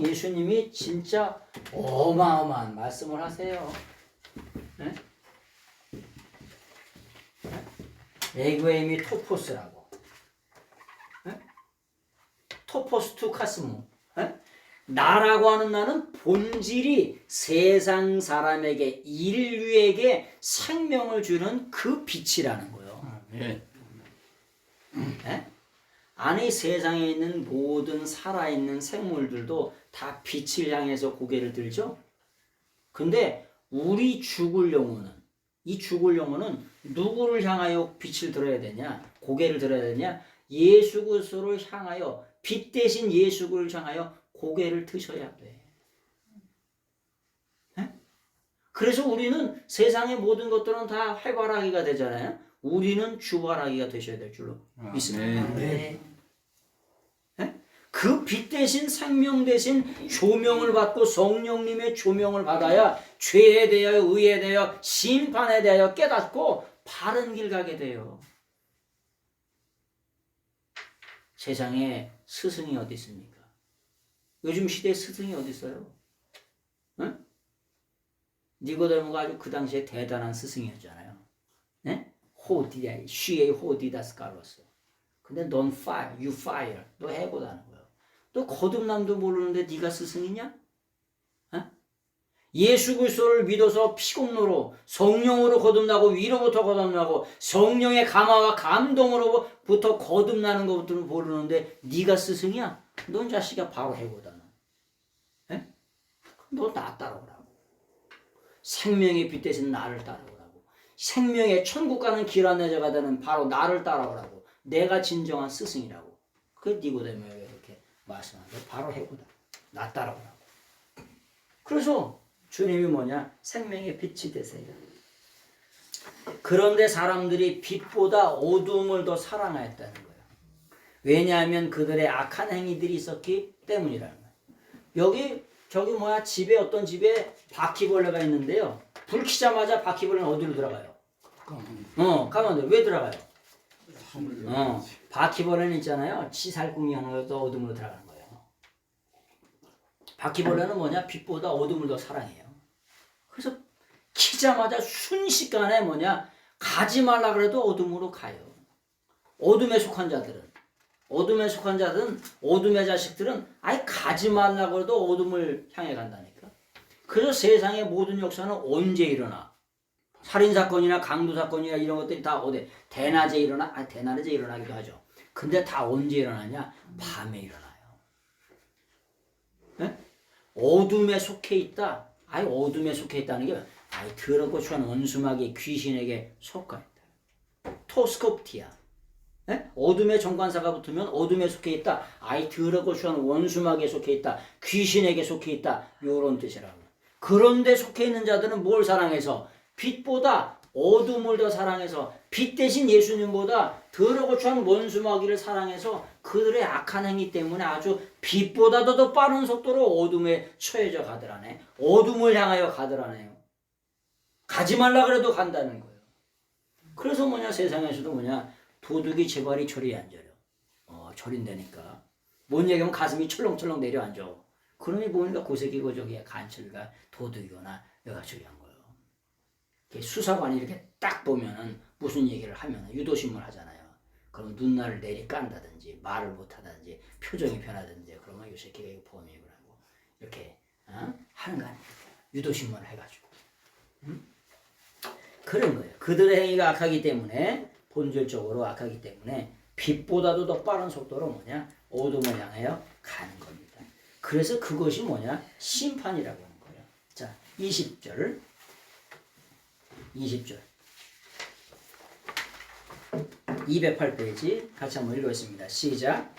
예수님이 진짜 어마어마한 말씀을 하세요. 네? 에고에이미 토포스라고. 네? 토포스 투 카스모. 네? 나라고 하는 나는 본질이 세상 사람에게 인류에게 생명을 주는 그 빛이라는 거예요. 예? 아니 세상에 있는 모든 살아있는 생물들도 다 빛을 향해서 고개를 들죠. 근데 우리 죽을 영혼은 이 죽을 영혼은 누구를 향하여 빛을 들어야 되냐? 고개를 들어야 되냐? 예수 그리스도를 향하여 빛 대신 예수 그리스도를 향하여 고개를 드셔야 돼. 에? 그래서 우리는 세상의 모든 것들은 다 활발하기가 되잖아요. 우리는 주발하기가 되셔야 될 줄로 믿습니다. 네. 그 빛 대신 생명 대신 조명을 받고 성령님의 조명을 받아야 죄에 대하여 의에 대하여 심판에 대하여 깨닫고 바른 길 가게 돼요. 세상에 스승이 어디 있습니까? 요즘 시대에 스승이 어디 있어요? 응? 니고데모가 아주 그 당시에 대단한 스승이었잖아요. 네? 호디야, 쉬에 호디다스 갈로스. 근데 넌 fire, you fire. 너 해고다는 거예요. 너 거듭남도 모르는데 네가 스승이냐? 어? 예수 그리스도를 믿어서 피공로로 성령으로 거듭나고 위로부터 거듭나고 성령의 감화와 감동으로부터 거듭나는 것부터 모르는데 네가 스승이야? 넌 자식아 바로 해고다. 너 나 따라오라고. 생명의 빛 대신 나를 따라오라고. 생명의 천국 가는 길 안내자가 되는 바로 나를 따라오라고. 내가 진정한 스승이라고. 그게 니고데모에게 이렇게 말씀하는데 바로 해보다. 나 따라오라고. 그래서 주님이 뭐냐? 생명의 빛이 되세요. 그런데 사람들이 빛보다 어두움을 더 사랑하였다는 거예요. 왜냐하면 그들의 악한 행위들이 있었기 때문이라는 거예요. 여기 저기 뭐야 집에 어떤 집에 바퀴벌레가 있는데요. 불 켜자마자 바퀴벌레는 어디로 들어가요? 가만히 왜 들어가요? 바퀴벌레는 있잖아요. 치살구미 하나도 어둠으로 들어가는 거예요. 바퀴벌레는 뭐냐? 빛보다 어둠을 더 사랑해요. 그래서 키자마자 순식간에 뭐냐? 가지 말라 그래도 어둠으로 가요. 어둠에 속한 자들은 어둠의 자식들은 아예 가지 말라 그래도 어둠을 향해 간다니까. 그래서 세상의 모든 역사는 언제 일어나? 살인사건이나 강도사건이나 이런 것들이 다 어디 대낮에 일어나? 대낮에 일어나기도 하죠. 근데 다 언제 일어나냐? 밤에 일어나요. 네? 어둠에 속해 있다. 아예 어둠에 속해 있다는 게 아예 더럽고 추한 원수마귀 귀신에게 속하 있다. 토스코프티아. 네? 어둠의 정관사가 붙으면 어둠에 속해 있다. 아이 더럽고 추한 원수마귀에 속해 있다. 귀신에게 속해 있다. 요런 뜻이라고. 그런데 속해 있는 자들은 뭘 사랑해서? 빛보다 어둠을 더 사랑해서 빛 대신 예수님보다 더럽고 추한 원수마귀를 사랑해서 그들의 악한 행위 때문에 아주 빛보다도 더 빠른 속도로 어둠에 처해져 가더라네. 어둠을 향하여 가더라네요. 가지 말라 그래도 간다는 거예요. 그래서 뭐냐 세상에서도 뭐냐 도둑이 제발이 저리 앉아요. 저린다니까. 뭔 얘기하면 가슴이 철렁철렁 내려앉아. 그러니 보니까 고색이고 저기 간철가 도둑이거나 여가 저리 한 거예요. 수사관이 이렇게 딱 보면은 무슨 얘기를 하면 유도신문 하잖아요. 그럼 눈날을 내리 깐다든지 말을 못하든지 표정이 변하든지 그러면 이 새끼가 이거 범인이라고 이렇게 하는 거 아니에요. 유도신문을 해가지고. 그런 거예요. 그들의 행위가 악하기 때문에 본질적으로 악하기 때문에 빛보다도 더 빠른 속도로 뭐냐 어둠을 향하여 가는 겁니다. 그래서 그것이 뭐냐 심판이라고 하는 거예요. 자 20절 208페이지 같이 한번 읽겠습니다. 시작.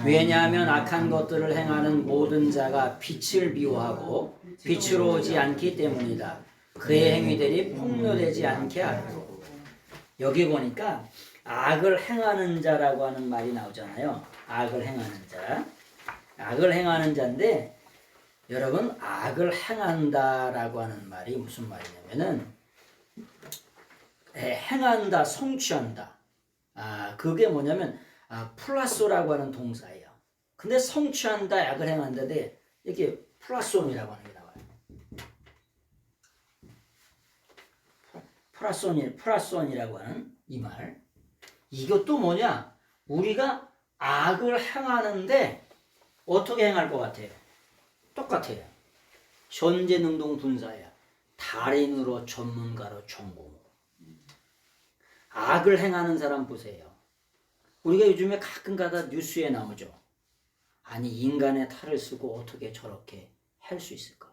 왜냐하면 악한 것들을 행하는 모든 자가 빛을 미워하고 빛으로 오지 않기 때문이다. 그의 행위들이 폭로되지 않게 하려고. 여기 보니까 악을 행하는 자라고 하는 말이 나오잖아요. 악을 행하는 자. 악을 행하는 자인데 여러분 악을 행한다라고 하는 말이 무슨 말이냐면은 행한다, 성취한다. 그게 뭐냐면 플라소라고 하는 동사예요. 근데 성취한다, 악을 행한다인데 이렇게 플라손이라고 하는 게 나와요. 플라손이라고 하는 이 말. 이것도 뭐냐? 우리가 악을 행하는데 어떻게 행할 것 같아요? 똑같아요. 현재능동 분사야. 달인으로 전문가로 전공으로. 악을 행하는 사람 보세요. 우리가 요즘에 가끔가다 뉴스에 나오죠. 아니 인간의 탈을 쓰고 어떻게 저렇게 할 수 있을까?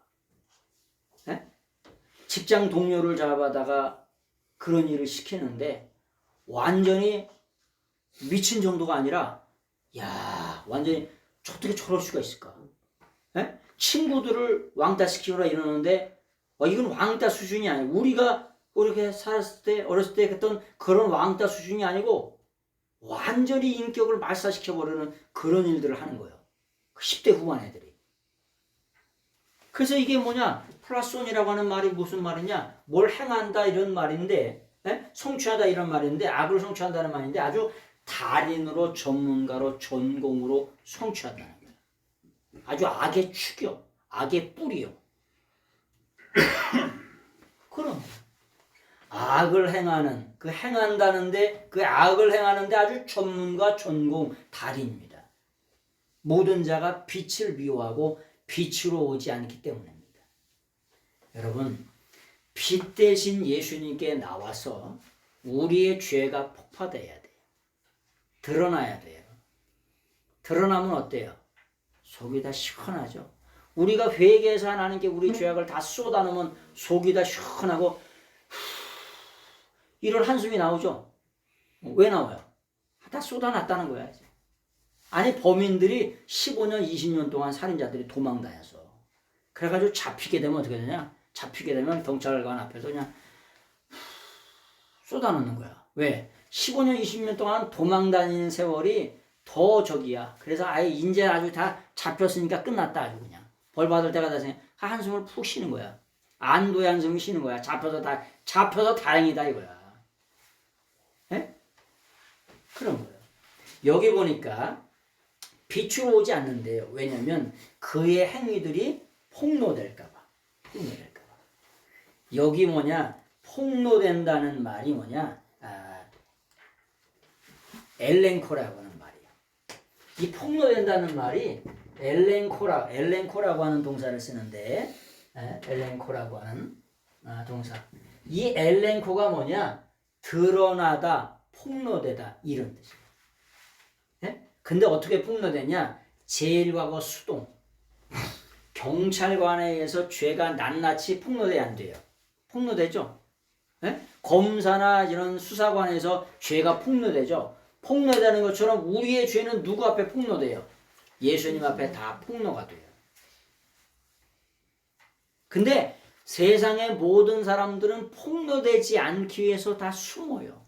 에? 직장 동료를 잡아다가 그런 일을 시키는데 완전히 미친 정도가 아니라 야 완전히 어떻게 저럴 수가 있을까? 에? 친구들을 왕따시키거나 이러는데 이건 왕따 수준이 아니고 우리가 이렇게 살았을 때 어렸을 때 했던 그런 왕따 수준이 아니고 완전히 인격을 말살시켜버리는 그런 일들을 하는 거예요. 10대 후반 애들이. 그래서 이게 뭐냐? 플라손이라고 하는 말이 무슨 말이냐? 뭘 행한다 이런 말인데 성취하다 이런 말인데 악을 성취한다는 말인데 아주 달인으로 전문가로 전공으로 성취한다는 거예요. 아주 악의 축이요. 악의 뿌리요. 그럼 악을 행하는 그 행한다는데 그 악을 행하는데 아주 전문가 전공 달인입니다. 모든 자가 빛을 미워하고 빛으로 오지 않기 때문입니다. 여러분 빛 대신 예수님께 나와서 우리의 죄가 폭파돼야 돼요. 드러나야 돼요. 드러나면 어때요? 속이 다 시원하죠. 우리가 회개해서 하나님께 우리 죄악을 다 쏟아놓으면 속이 다 시원하고 이런 한숨이 나오죠. 왜 나와요? 다 쏟아놨다는 거야. 아니 범인들이 15년 20년 동안 살인자들이 도망다녀서 그래가지고 잡히게 되면 어떻게 되냐? 잡히게 되면 경찰관 앞에서 그냥 쏟아놓는 거야. 왜? 15년 20년 동안 도망다니는 세월이 더 적이야. 그래서 아예 이제 아주 다 잡혔으니까 끝났다 아주 그냥. 벌 받을 때가 돼서 한숨을 푹 쉬는 거야. 안도의 한숨을 쉬는 거야. 잡혀서 다행이다 이거야. 에? 그런 거예요. 여기 보니까 빛으로 오지 않는데요. 왜냐면 그의 행위들이 폭로될까봐. 여기 뭐냐? 폭로된다는 말이 뭐냐? 엘렌코라고 하는 말이에요. 이 폭로된다는 말이 엘렌코라고 하는 동사를 쓰는데 엘렌코라고 하는 동사. 이 엘렌코가 뭐냐? 드러나다, 폭로되다 이런 뜻이에요. 예? 근데 어떻게 폭로되냐? 제1과거 수동. 경찰관에 의해서 죄가 낱낱이 폭로돼야 안 돼요. 폭로되죠? 예? 검사나 이런 수사관에서 죄가 폭로되죠? 폭로되는 것처럼 우리의 죄는 누구 앞에 폭로돼요? 예수님 앞에 다 폭로가 돼요. 근데 세상의 모든 사람들은 폭로되지 않기 위해서 다 숨어요.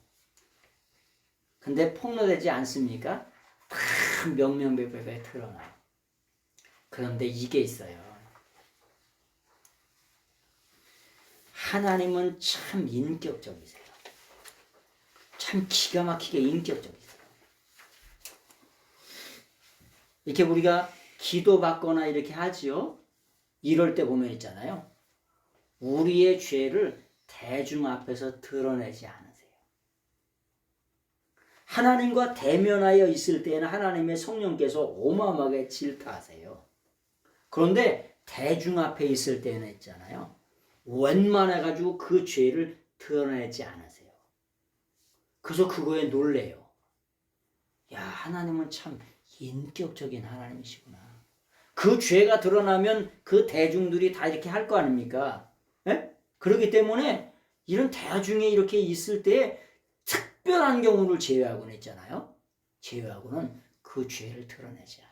근데 폭로되지 않습니까? 다 명명백백하게 드러나요. 그런데 이게 있어요. 하나님은 참 인격적이세요. 참 기가 막히게 인격적이세요. 이렇게 우리가 기도받거나 이렇게 하지요. 이럴 때 보면 있잖아요. 우리의 죄를 대중 앞에서 드러내지 않으세요. 하나님과 대면하여 있을 때에는 하나님의 성령께서 어마어마하게 질타하세요. 그런데 대중 앞에 있을 때는 있잖아요. 웬만해가지고 그 죄를 드러내지 않으세요. 그래서 그거에 놀래요. 야, 하나님은 참 인격적인 하나님이시구나. 그 죄가 드러나면 그 대중들이 다 이렇게 할 거 아닙니까? 에? 그렇기 때문에 이런 대중에 이렇게 있을 때 특별한 경우를 제외하고는 있잖아요. 제외하고는 그 죄를 드러내지 않아요.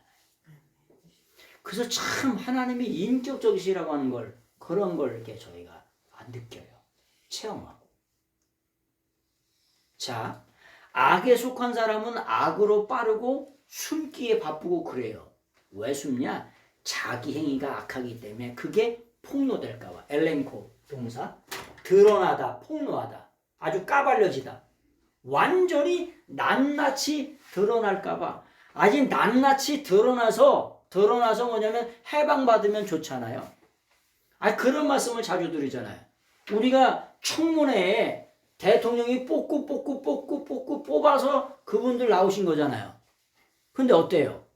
그래서 참 하나님이 인격적이시라고 하는 걸 그런 걸 이렇게 저희가 느껴요. 체험하고. 자, 악에 속한 사람은 악으로 빠르고 숨기에 바쁘고 그래요. 왜 숨냐? 자기 행위가 악하기 때문에 그게 폭로될까 봐. 엘렌코 동사. 드러나다, 폭로하다. 아주 까발려지다. 완전히 낱낱이 드러날까 봐. 아직 낱낱이 드러나서 뭐냐면 해방받으면 좋잖아요. 그런 말씀을 자주 드리잖아요. 우리가 청문회에 대통령이 뽑고 뽑아서 그분들 나오신 거잖아요. 근데 어때요?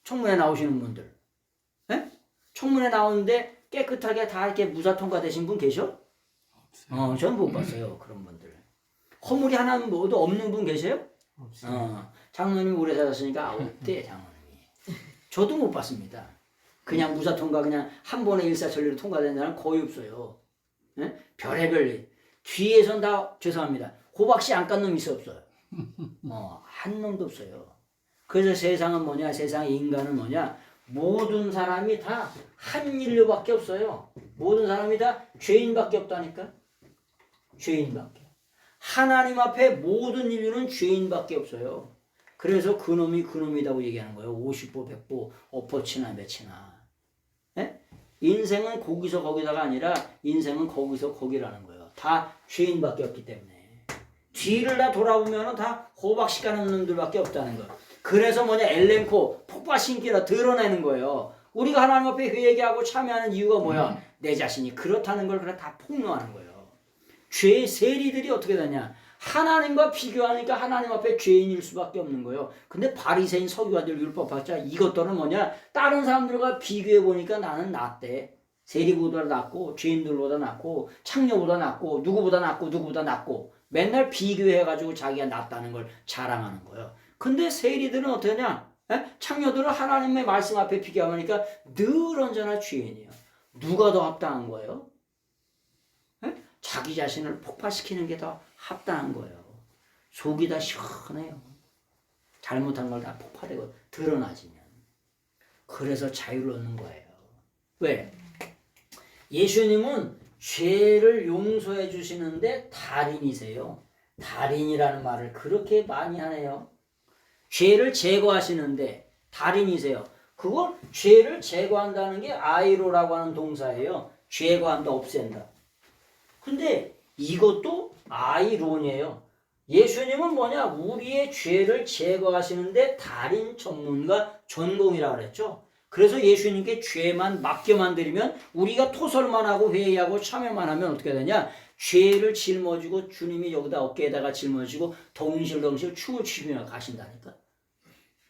청문회 나오시는 분들. 에? 청문회 나오는데 깨끗하게 다 이렇게 무사 통과되신 분 계셔? 저는 못 봤어요. 그런 분들. 허물이 하나 모두 없는 분 계세요? 장로님 오래 살았으니까 9대 장로님이. 저도 못 봤습니다. 그냥 무사 통과 그냥 한 번에 일사천리로 통과된 사람은 거의 없어요. 예? 별의별 일. 뒤에선 다 죄송합니다. 호박씨 안 깐 놈 있어 없어요. 한 놈도 없어요. 그래서 세상은 뭐냐? 세상의 인간은 뭐냐? 모든 사람이 다 한 인류밖에 없어요. 모든 사람이 다 죄인밖에 없다니까. 죄인밖에. 하나님 앞에 모든 인류는 죄인밖에 없어요. 그래서 그놈이 그놈이라고 얘기하는 거예요. 50보, 100보, 엎어치나 매치나. 예? 인생은 거기서 거기다가 아니라 인생은 거기서 거기라는 거예요. 다 죄인밖에 없기 때문에. 뒤를 다 돌아보면 다 호박씨 가는 놈들밖에 없다는 거예요. 그래서 뭐냐? 엘렌코 폭파신기라 드러내는 거예요. 우리가 하나님 앞에 회개하고 참여하는 이유가 뭐야? 내 자신이 그렇다는 걸 그래 다 폭로하는 거예요. 죄의 세리들이 어떻게 되냐? 하나님과 비교하니까 하나님 앞에 죄인일 수밖에 없는 거예요. 근데 바리새인 서기관들 율법학자 이것들은 뭐냐? 다른 사람들과 비교해 보니까 나는 낫대. 세리보다 낫고 죄인들보다 낫고 창녀보다 낫고 누구보다 낫고 누구보다 낫고 맨날 비교해가지고 자기가 낫다는 걸 자랑하는 거예요. 근데 세리들은 어떠냐? 창녀들은 하나님의 말씀 앞에 비교하니까 늘 언제나 죄인이에요. 누가 더 합당한 거예요? 자기 자신을 폭발시키는 게 더 합당한 거예요. 속이 다 시원해요. 잘못한 걸 다 폭발되고 드러나지면. 그래서 자유를 얻는 거예요. 왜? 예수님은 죄를 용서해 주시는데 달인이세요. 달인이라는 말을 그렇게 많이 하네요. 죄를 제거하시는데 달인이세요. 그걸 죄를 제거한다는 게 아이로라고 하는 동사예요. 제거한다, 없앤다. 근데 이것도 아이론이에요. 예수님은 뭐냐? 우리의 죄를 제거하시는데 달인 전문가 전공이라고 그랬죠. 그래서 예수님께 죄만 맡겨만 드리면 우리가 토설만 하고 회의하고 참여만 하면 어떻게 되냐? 죄를 짊어지고 주님이 여기다 어깨에다가 짊어지고 덩실덩실 춤을 추며 가신다니까.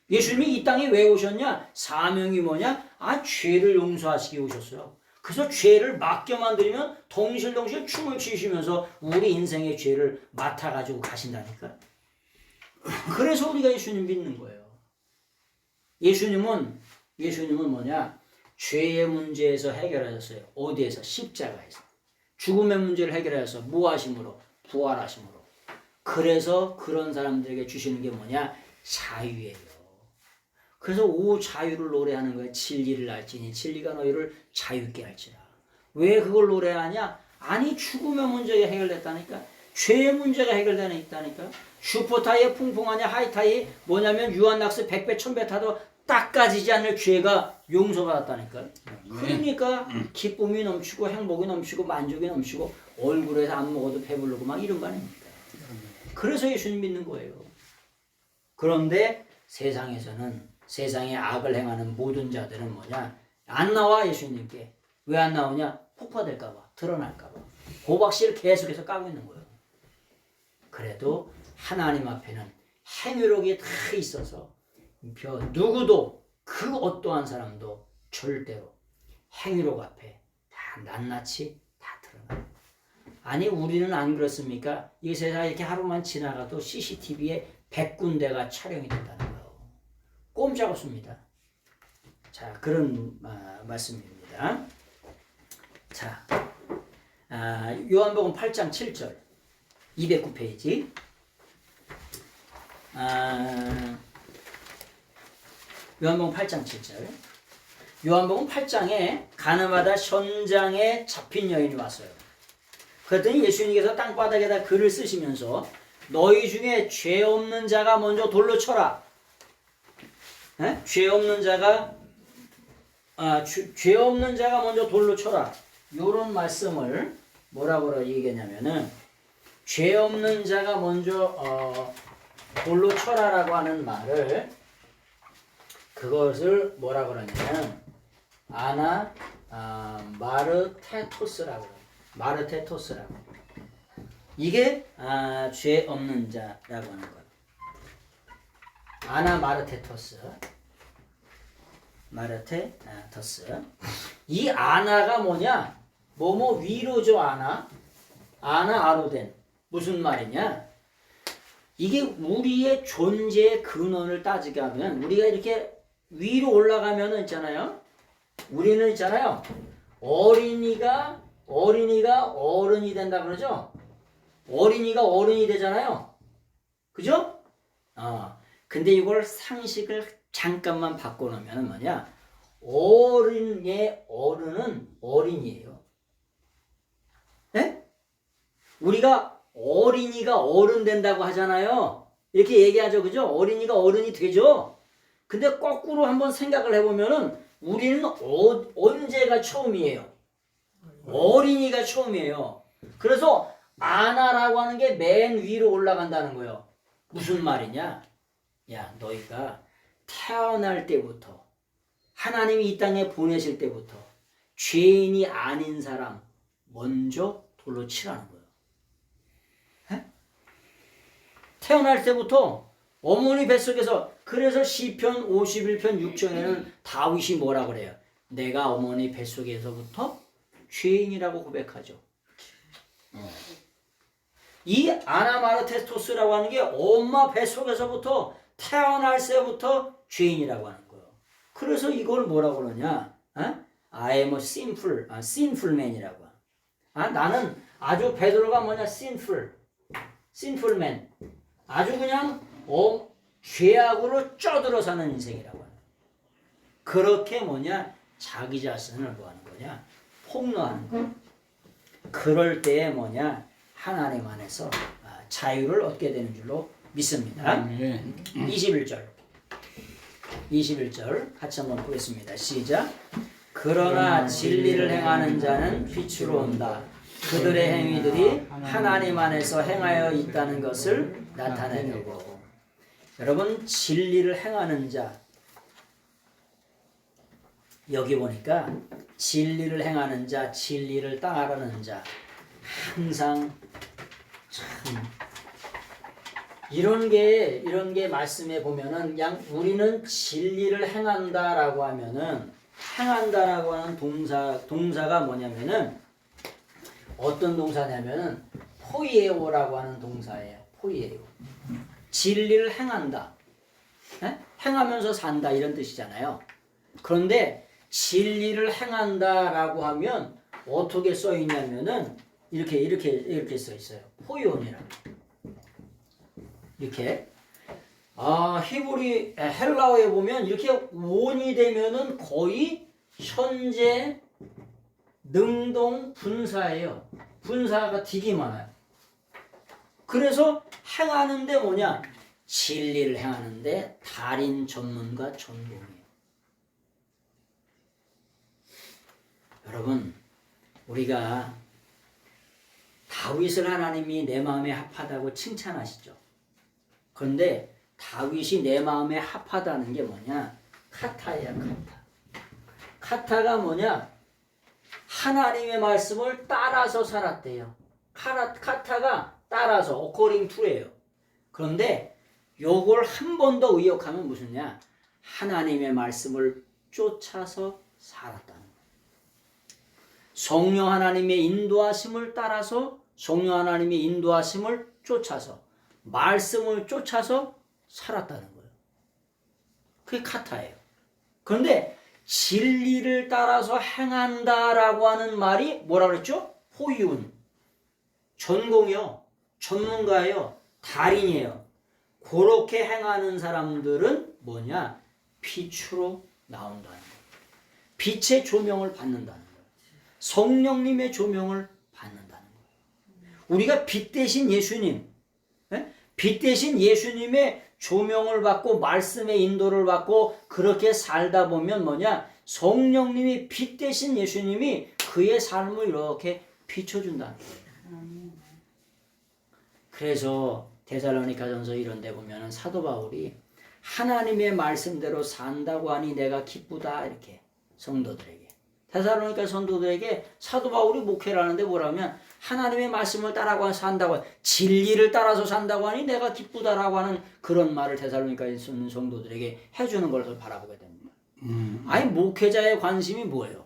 예수님이 이 땅에 왜 오셨냐? 사명이 뭐냐? 죄를 용서하시기 오셨어요. 그래서 죄를 맡겨만 드리면 덩실덩실 춤을 추시면서 우리 인생의 죄를 맡아가지고 가신다니까. 그래서 우리가 예수님 믿는 거예요. 예수님은 뭐냐? 죄의 문제에서 해결하셨어요. 어디에서? 십자가에서. 죽음의 문제를 해결하셔서 무하심으로, 부활하심으로. 그래서 그런 사람들에게 주시는 게 뭐냐? 자유예요. 그래서 오 자유를 노래하는 거예요. 진리를 알지니 진리가 너희를 자유케 할지라. 왜 그걸 노래하냐? 아니 죽음의 문제가 해결됐다니까. 죄의 문제가 해결되니까. 슈퍼타이어 풍풍하냐 하이타이 뭐냐면 유한낙스 100배 1000배 타도 닦아지지 않을 죄가 용서받았다니까. 그러니까 기쁨이 넘치고 행복이 넘치고 만족이 넘치고 얼굴에서 안 먹어도 배부르고 막 이런 거 아닙니까? 그래서 예수님 믿는 거예요. 그런데 세상에서는 세상에 악을 행하는 모든 자들은 뭐냐? 안 나와 예수님께. 왜 안 나오냐? 폭파될까봐, 드러날까봐. 호박씨를 계속해서 까고 있는 거예요. 그래도 하나님 앞에는 행위록이 다 있어서 누구도 그 어떠한 사람도 절대로 행위록 앞에 다 낱낱이 다 드러나요. 아니 우리는 안 그렇습니까? 이 세상에 이렇게 하루만 지나가도 CCTV에 100군데가 촬영이 된다는 거예요. 꼼짝없습니다. 자, 그런 말씀입니다. 자, 요한복음 8장 7절 209페이지 요한복음 8장 7절 요한복음 8장에 가늠하다 현장에 잡힌 여인이 왔어요. 그랬더니 예수님께서 땅바닥에다 글을 쓰시면서 너희 중에 죄 없는 자가 먼저 돌로 쳐라. 죄 없는 자가 먼저 돌로 쳐라. 요런 말씀을 뭐라고 얘기했냐면은 죄 없는 자가 먼저 돌로 쳐라라고 하는 말을 그것을 뭐라 그러냐면 마르테토스라고 그래요. 마르테토스라고. 이게 죄 없는 자라고 하는 거예요. 마르테토스. 이 아나가 뭐냐? 뭐뭐 위로죠 아나 아로덴. 무슨 말이냐? 이게 우리의 존재의 근원을 따지게 하면 우리가 이렇게 위로 올라가면은 있잖아요. 우리는 있잖아요. 어린이가 어른이 된다 그러죠. 어린이가 어른이 되잖아요. 그죠? 근데 이걸 상식을 잠깐만 바꿔놓으면 뭐냐? 어른의 어른은 어린이에요. 네? 우리가 어린이가 어른 된다고 하잖아요. 이렇게 얘기하죠. 그죠? 어린이가 어른이 되죠. 근데 거꾸로 한번 생각을 해보면은 우리는 언제가 처음이에요? 어린이가 처음이에요. 그래서 아나라고 하는 게 맨 위로 올라간다는 거예요. 무슨 말이냐? 야, 너희가 태어날 때부터 하나님이 이 땅에 보내실 때부터 죄인이 아닌 사람 먼저 돌로 치라는 거예요. 에? 태어날 때부터 어머니 뱃속에서 그래서 시편 51편 6절에는 다윗이 뭐라 그래요? 내가 어머니 뱃속에서부터 죄인이라고 고백하죠. 이 아나마르테스토스라고 하는 게 엄마 뱃속에서부터 태어날 때부터 죄인이라고 하는 거예요. 그래서 이걸 뭐라고 그러냐? I am a sinful man이라고. 나는 아주 베드로가 뭐냐? sinful man. 아주 그냥 죄악으로 쪄들어 사는 인생이라고 하는. 그렇게 뭐냐? 자기 자신을 뭐 하는 거냐? 폭로하는 거. 그럴 때에 뭐냐? 하나님 안에서 자유를 얻게 되는 줄로 믿습니다. 21절 같이 한번 보겠습니다. 시작. 그러나 진리를 행하는 자는 빛으로 온다. 그들의 행위들이 하나님 안에서 행하여 있다는 것을 나타내려고. 여러분, 진리를 행하는 자, 여기 보니까 진리를 행하는 자, 진리를 따르는 자, 항상 참 이런 게 말씀에 보면은 그냥 우리는 진리를 행한다라고 하면은 행한다라고 하는 동사가 뭐냐면은 어떤 동사냐면은 포이에오라고 하는 동사예요. 포이에오. 진리를 행한다. 행하면서 산다 이런 뜻이잖아요. 그런데 진리를 행한다라고 하면 어떻게 써 있냐면은 이렇게 써 있어요. 포이온이라고. 이렇게. 헬라어에 보면 이렇게 원이 되면은 거의 현재 능동 분사예요. 분사가 되게 많아요. 그래서 행하는데 뭐냐? 진리를 행하는데 달인 전문가 전공이에요. 여러분, 우리가 다윗을 하나님이 내 마음에 합하다고 칭찬하시죠. 그런데 다윗이 내 마음에 합하다는 게 뭐냐? 카타예요, 카타. 카타가 뭐냐? 하나님의 말씀을 따라서 살았대요. 카타가 따라서 according to예요. 그런데 요걸 한 번 더 의역하면 무슨냐? 하나님의 말씀을 쫓아서 살았다는 거예요. 성령 하나님의 인도하심을 따라서 성령 하나님의 인도하심을 쫓아서 말씀을 쫓아서 살았다는 거예요. 그게 카타예요. 그런데 진리를 따라서 행한다라고 하는 말이 뭐라 그랬죠? 호이운, 전공이요, 전문가예요, 달인이에요. 그렇게 행하는 사람들은 뭐냐? 빛으로 나온다는 거예요. 빛의 조명을 받는다는 거예요. 성령님의 조명을 받는다는 거예요. 우리가 빛 대신 예수님, 빛 대신 예수님의 조명을 받고 말씀의 인도를 받고 그렇게 살다 보면 뭐냐? 성령님이 빛 대신 예수님이 그의 삶을 이렇게 비춰준다는 거예요. 그래서 데살로니가전서 이런 데 보면은 사도 바울이 하나님의 말씀대로 산다고 하니 내가 기쁘다 이렇게 성도들에게 데살로니가 성도들에게 사도 바울이 목회를 하는데 뭐라면 하나님의 말씀을 따라고 산다고 진리를 따라서 산다고 하니 내가 기쁘다라고 하는 그런 말을 데살로니가에 있는 성도들에게 해주는 것을 바라보게 됩니다. 아니 목회자의 관심이 뭐예요?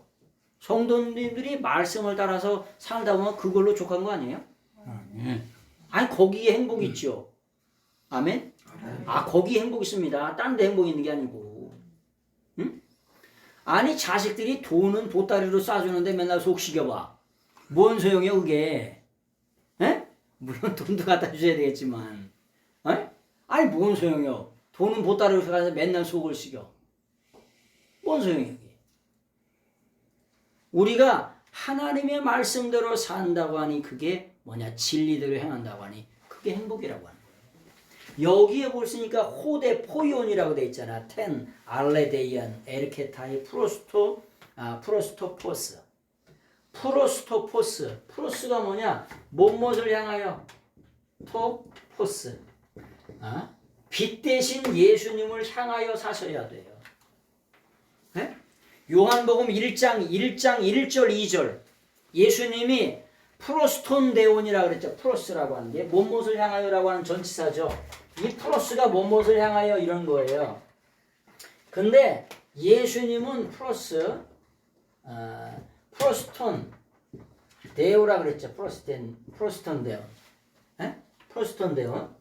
성도님들이 말씀을 따라서 살다 보면 그걸로 족한 거 아니에요? 아니 거기에 행복이 있죠. 아멘? 거기 행복 있습니다. 딴 데 행복 있는 게 아니고. 응? 아니 자식들이 돈은 보따리로 싸주는데 맨날 속 시겨봐. 뭔 소용이야 그게? 에? 물론 돈도 갖다 주셔야 되겠지만, 에? 아니 뭔 소용이야? 돈은 보따리로 가서 맨날 속을 시겨. 뭔 소용이야 그게? 우리가 하나님의 말씀대로 산다고 하니 그게 뭐냐? 진리대로 행한다고 하니 그게 행복이라고 하는 거예요. 여기에 보시니까 호데 포이온이라고 돼 있잖아. 텐 알레데이안 에르케타이 프로스토포스. 프로스토포스. 프로스가 뭐냐? 무엇을 향하여? 토포스. 빛 대신 예수님을 향하여 사셔야 돼요. 네? 요한복음 1장 1절 2절 예수님이 프로스톤데온이라고 그랬죠. 프로스라고 하는 게 무엇을 향하여라고 하는 전치사죠. 이 프로스가 무엇을 향하여 이런 거예요. 근데 예수님은 프로스톤 데오라 그랬죠. 프로스톤 데온. 프로스톤 데온.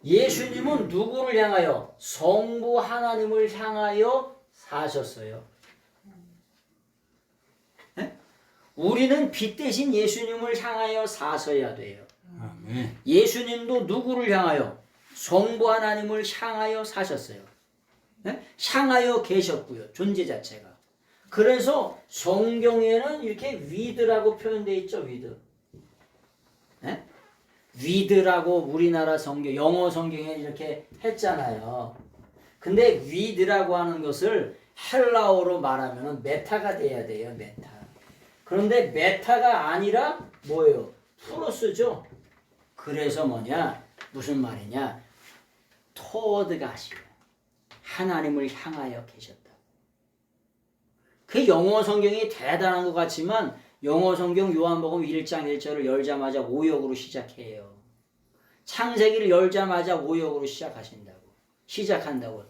예수님은 누구를 향하여? 성부 하나님을 향하여 사셨어요. 우리는 빛 대신 예수님을 향하여 사셔야 돼요. 아멘. 예수님도 누구를 향하여? 성부 하나님을 향하여 사셨어요. 향하여 계셨고요. 존재 자체가. 그래서 성경에는 이렇게 위드라고 표현되어 있죠. 위드. 위드라고 우리나라 성경, 영어 성경에 이렇게 했잖아요. 근데 위드라고 하는 것을 헬라어로 말하면 메타가 돼야 돼요. 메타. 그런데 메타가 아니라 뭐예요? 프로스죠. 그래서 뭐냐? 무슨 말이냐? 토드가시요. 하나님을 향하여 계셨다. 그 영어 성경이 대단한 것 같지만 영어 성경 요한복음 1장 1절을 열자마자 오역으로 시작해요. 창세기를 열자마자 오역으로 시작한다고.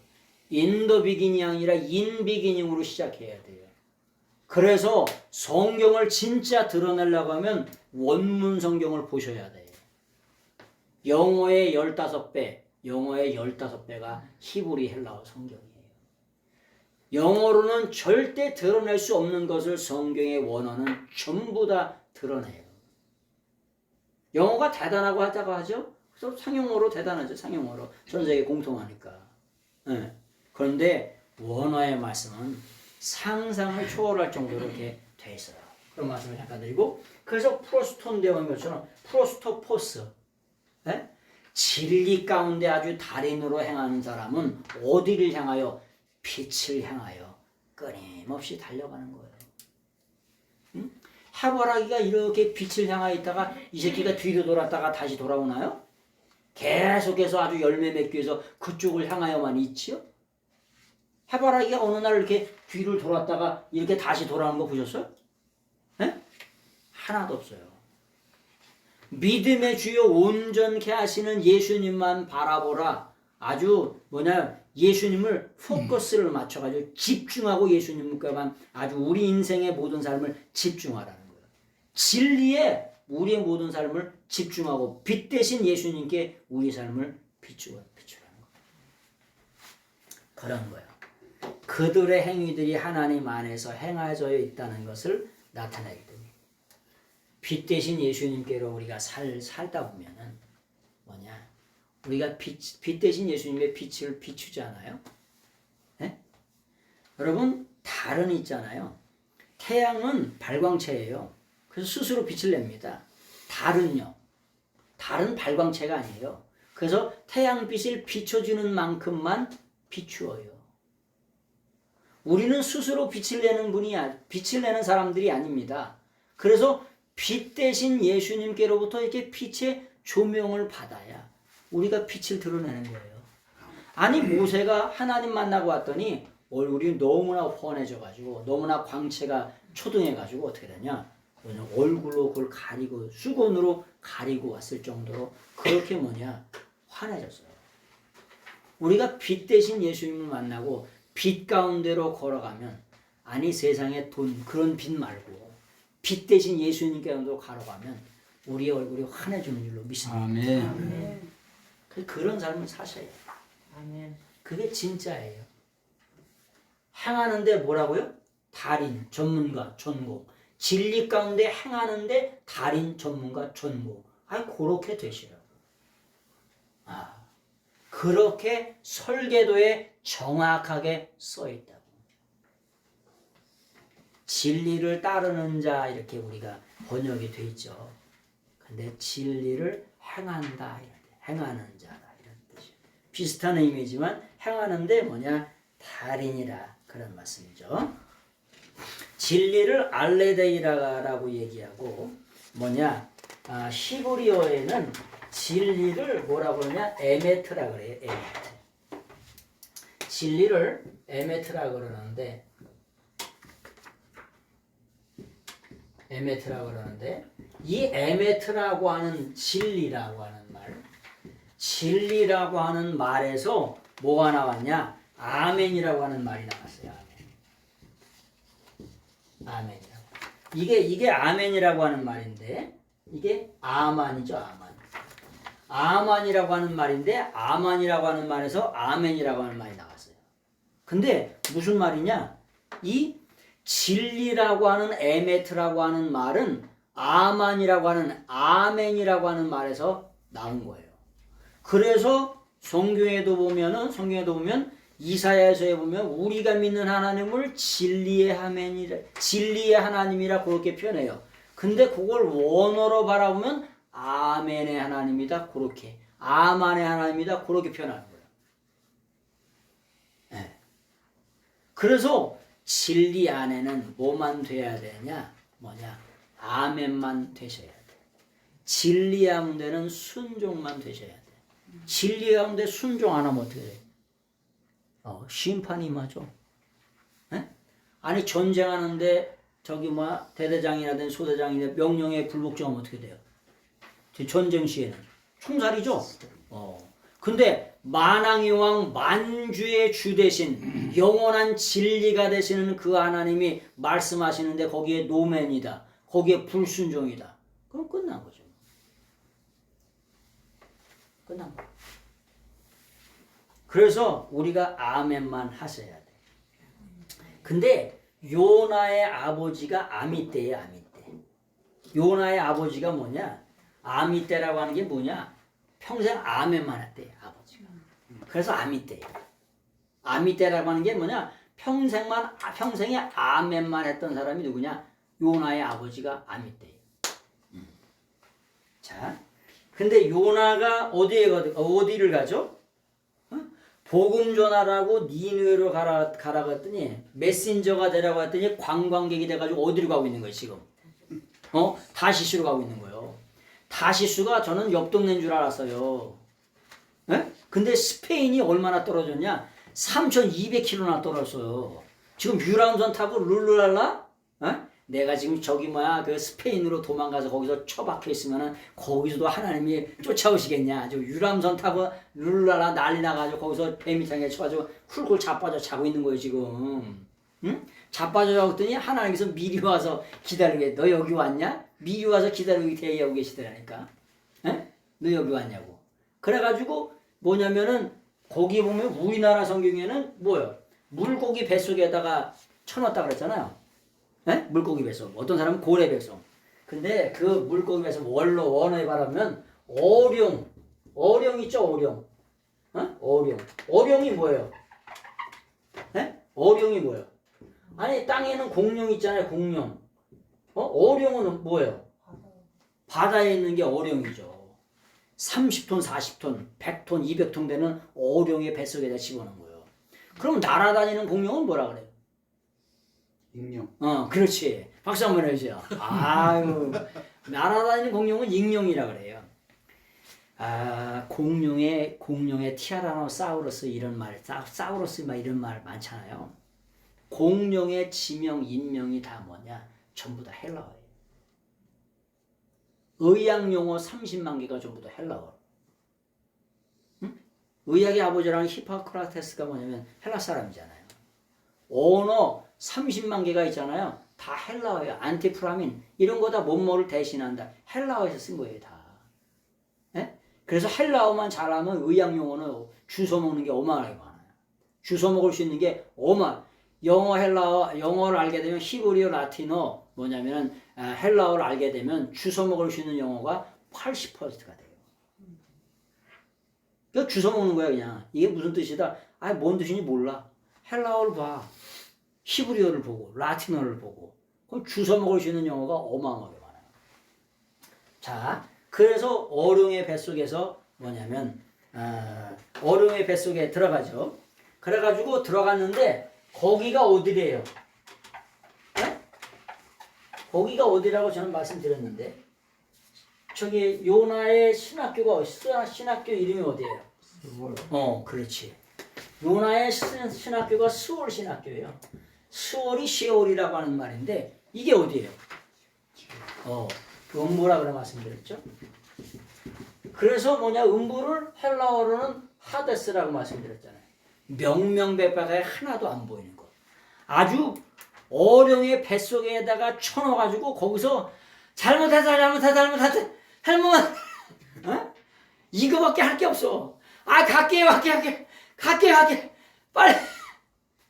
In the beginning 아니라 in beginning으로 시작해야 돼요. 그래서 성경을 진짜 드러내려고 하면 원문 성경을 보셔야 돼요. 영어의 15배가 히브리 헬라어 성경이에요. 영어로는 절대 드러낼 수 없는 것을 성경의 원어는 전부 다 드러내요. 영어가 대단하고 하다고 하죠. 그래서 상용어로 대단하죠. 상용어로. 전 세계 공통하니까. 그런데 원어의 말씀은 상상을 초월할 정도로 이렇게 돼 있어요. 그런 말씀을 잠깐 드리고, 그래서 프로스톤 대원인 것처럼 프로스토포스, 진리 가운데 아주 달인으로 행하는 사람은 어디를 향하여? 빛을 향하여 끊임없이 달려가는 거예요. 해바라기가 이렇게 빛을 향하여 있다가 이 새끼가 뒤로 돌았다가 다시 돌아오나요? 계속해서 아주 열매 맺기 위해서 그쪽을 향하여만 있지요? 해바라기가 어느 날 이렇게 뒤를 돌았다가 이렇게 다시 돌아오는 거 보셨어요? 하나도 없어요. 믿음의 주요 온전케 하시는 예수님만 바라보라. 아주 예수님을 포커스를 맞춰가지고 집중하고 예수님께만 아주 우리 인생의 모든 삶을 집중하라는 거예요. 진리에 우리의 모든 삶을 집중하고 빛 대신 예수님께 우리 삶을 비추라는 거예요. 그런 거예요. 그들의 행위들이 하나님 안에서 행하여 있다는 것을 나타내기 때문에 빛 대신 예수님께로 우리가 살다 보면은 뭐냐? 우리가 빛 대신 예수님의 빛을 비추잖아요. 여러분 달은 있잖아요. 태양은 발광체예요. 그래서 스스로 빛을 냅니다. 달은요. 달은 발광체가 아니에요. 그래서 태양빛을 비춰주는 만큼만 비추어요. 우리는 스스로 빛을 내는 사람들이 아닙니다. 그래서 빛 대신 예수님께로부터 이렇게 빛의 조명을 받아야 우리가 빛을 드러내는 거예요. 아니 모세가 하나님 만나고 왔더니 얼굴이 너무나 훤해져가지고 너무나 광채가 초등해가지고 어떻게 되냐? 얼굴로 그걸 가리고 수건으로 가리고 왔을 정도로 그렇게 환해졌어요. 우리가 빛 대신 예수님을 만나고 빛 가운데로 걸어가면 아니 세상에 그런 빛 말고 빛 대신 예수님께로 걸어가면 우리의 얼굴이 환해지는 줄로 믿습니다. 아멘. 그런 삶을 사셔야 돼요. 아멘. 그게 진짜예요. 행하는데 뭐라고요? 달인, 전문가, 전공. 진리 가운데 행하는데 달인, 전문가, 전공. 그렇게 되시라고. 그렇게 설계도에 정확하게 써 있다고. 진리를 따르는 자 이렇게 우리가 번역이 돼 있죠. 근데 진리를 행한다, 행하는 자라 이런 뜻이에요. 비슷한 의미지만 행하는데 뭐냐? 달인이라 그런 말씀이죠. 진리를 알레데이라고 얘기하고 뭐냐? 히브리어에는 진리를 뭐라고 그러냐? 에메트라 그래요. 에메트. 진리를 에메트라 그러는데 이 에메트라고 하는 진리라고 하는 말, 진리라고 하는 말에서 뭐가 나왔냐? 아멘이라고 하는 말이 나왔어요. 아멘이라고. 이게 아멘이라고 하는 말인데 이게 아만이죠. 아만이라고 하는 말인데 아만이라고 하는 말에서 아멘이라고 하는 말이 나왔어요. 근데 무슨 말이냐? 이 진리라고 하는 에메트라고 하는 말은 아만이라고 하는 아멘이라고 하는 말에서 나온 거예요. 그래서 성경에도 보면 이사야서에 보면 우리가 믿는 하나님을 진리의 하나님이라 그렇게 표현해요. 근데 그걸 원어로 바라보면 아멘의 하나님이다 그렇게, 아만의 하나님이다 그렇게 표현하는 거예요. 네. 그래서 진리 안에는 뭐만 돼야 되냐? 뭐냐? 아멘만 되셔야 돼. 진리 가운데는 순종만 되셔야 돼. 진리 가운데 순종 안 하면 어떻게 돼? 심판이 임하죠. 에? 아니 전쟁하는데 대대장이라든지 소대장이나 명령에 불복종하면 어떻게 돼요? 전쟁 시에는 총살이죠. 근데 만왕의 왕 만주의 주 대신 영원한 진리가 되시는 그 하나님이 말씀하시는데 거기에 노맨이다. 거기에 불순종이다. 그럼 끝난 거죠. 끝난 거예요. 그래서 우리가 아멘만 하셔야 돼. 근데 요나의 아버지가 아미떼예요. 아미떼. 요나의 아버지가 뭐냐? 아미떼라고 하는 게 뭐냐? 평생 아멘만 했대요. 아버지가. 그래서 아미떼예요. 아미떼라고 하는 게 뭐냐? 평생에 아멘만 했던 사람이 누구냐? 요나의 아버지가 아미떼예요. 자, 근데 요나가 어디를 가죠? 복음 전하라고 니느웨로 가라고 했더니 메신저가 되라고 했더니 관광객이 돼가지고 어디로 가고 있는 거예요 지금? 다시스로 가고 있는 거예요. 다시스가 저는 옆 동네인 줄 알았어요. 근데 스페인이 얼마나 떨어졌냐? 3,200km나 떨어졌어요. 지금 유람선 타고 룰루랄라? 내가 지금 그 스페인으로 도망가서 거기서 처박혀 있으면은 거기서도 하나님이 쫓아오시겠냐. 지금 유람선 타고 룰루랄라 난리 나가지고 거기서 배미탕에 쳐가지고 훌훌 자빠져 자고 있는 거예요 지금. 응? 자빠져 자고 있더니 하나님께서 미리 와서 기다리게. 너 여기 왔냐? 미리 와서 기다리고 대기하고 계시더라니까. 너 여기 왔냐고. 그래가지고 뭐냐면은 거기 보면 우리나라 성경에는 뭐요? 물고기 뱃속에다가 쳐놨다 그랬잖아요. 물고기 배송. 어떤 사람은 고래 배송. 근데 그 물고기 배송 원어에 바라면 어룡 있죠? 어룡. 어룡이 뭐예요? 어룡이 뭐예요? 아니 땅에는 공룡 있잖아요. 공룡. 어룡은 뭐예요? 바다에 있는 게 어룡이죠. 30톤, 40톤, 100톤, 200톤 되는 어룡의 뱃속에다 집어넣은 거예요. 그럼 날아다니는 공룡은 뭐라 그래요? 익룡. 그렇지. 박수 한번 해주세요. 아유, 날아다니는 공룡은 익룡이라 그래요. 공룡의 티라노사우루스 이런 말, 사우루스 막 이런 말 많잖아요. 공룡의 지명, 인명이 다 뭐냐? 전부 다 헬라어예요. 의학 용어 30만 개가 전부 다 헬라어. 응? 의학의 아버지라는 히포크라테스가 뭐냐면 헬라 사람이잖아요. 언어 30만 개가 있잖아요. 다 헬라어예요. 안티프라민 이런 거 다 뭐뭐를 대신한다. 헬라어에서 쓴 거예요, 다. 그래서 헬라어만 잘하면 의학 용어는 주워 먹는 게 어마어마하게 많아요. 주워 먹을 수 있는 게 영어, 헬라어, 영어를 알게 되면 히브리어, 라틴어 뭐냐면은 헬라어를 알게 되면 주워 먹을 수 있는 영어가 80%가 돼요. 그러니까 주워 먹는 거야 그냥. 이게 무슨 뜻이다? 뭔 뜻인지 몰라. 헬라어를 봐. 히브리어를 보고 라틴어를 보고 그럼 주워 먹을 수 있는 영어가 어마어마하게 많아요. 자, 그래서 어룡의 뱃속에서 뭐냐면 어룡의 뱃속에 들어가죠. 그래가지고 들어갔는데 거기가 어디래요? 네? 거기가 어디라고 저는 말씀드렸는데 저기 요나의 신학교가 신학교 이름이 어디예요? 그렇지. 요나의 신학교가 스월 신학교예요. 스월이 시월이라고 하는 말인데 이게 어디예요? 음부라 그래 말씀드렸죠. 그래서 음부를 헬라어로는 하데스라고 말씀드렸잖아요. 명명백백하게 하나도 안 보이는 것. 아주 어룡의 뱃속에다가 쳐넣어가지고 거기서 잘못했다 할머니 이거밖에 할 게 없어. 갈게 빨리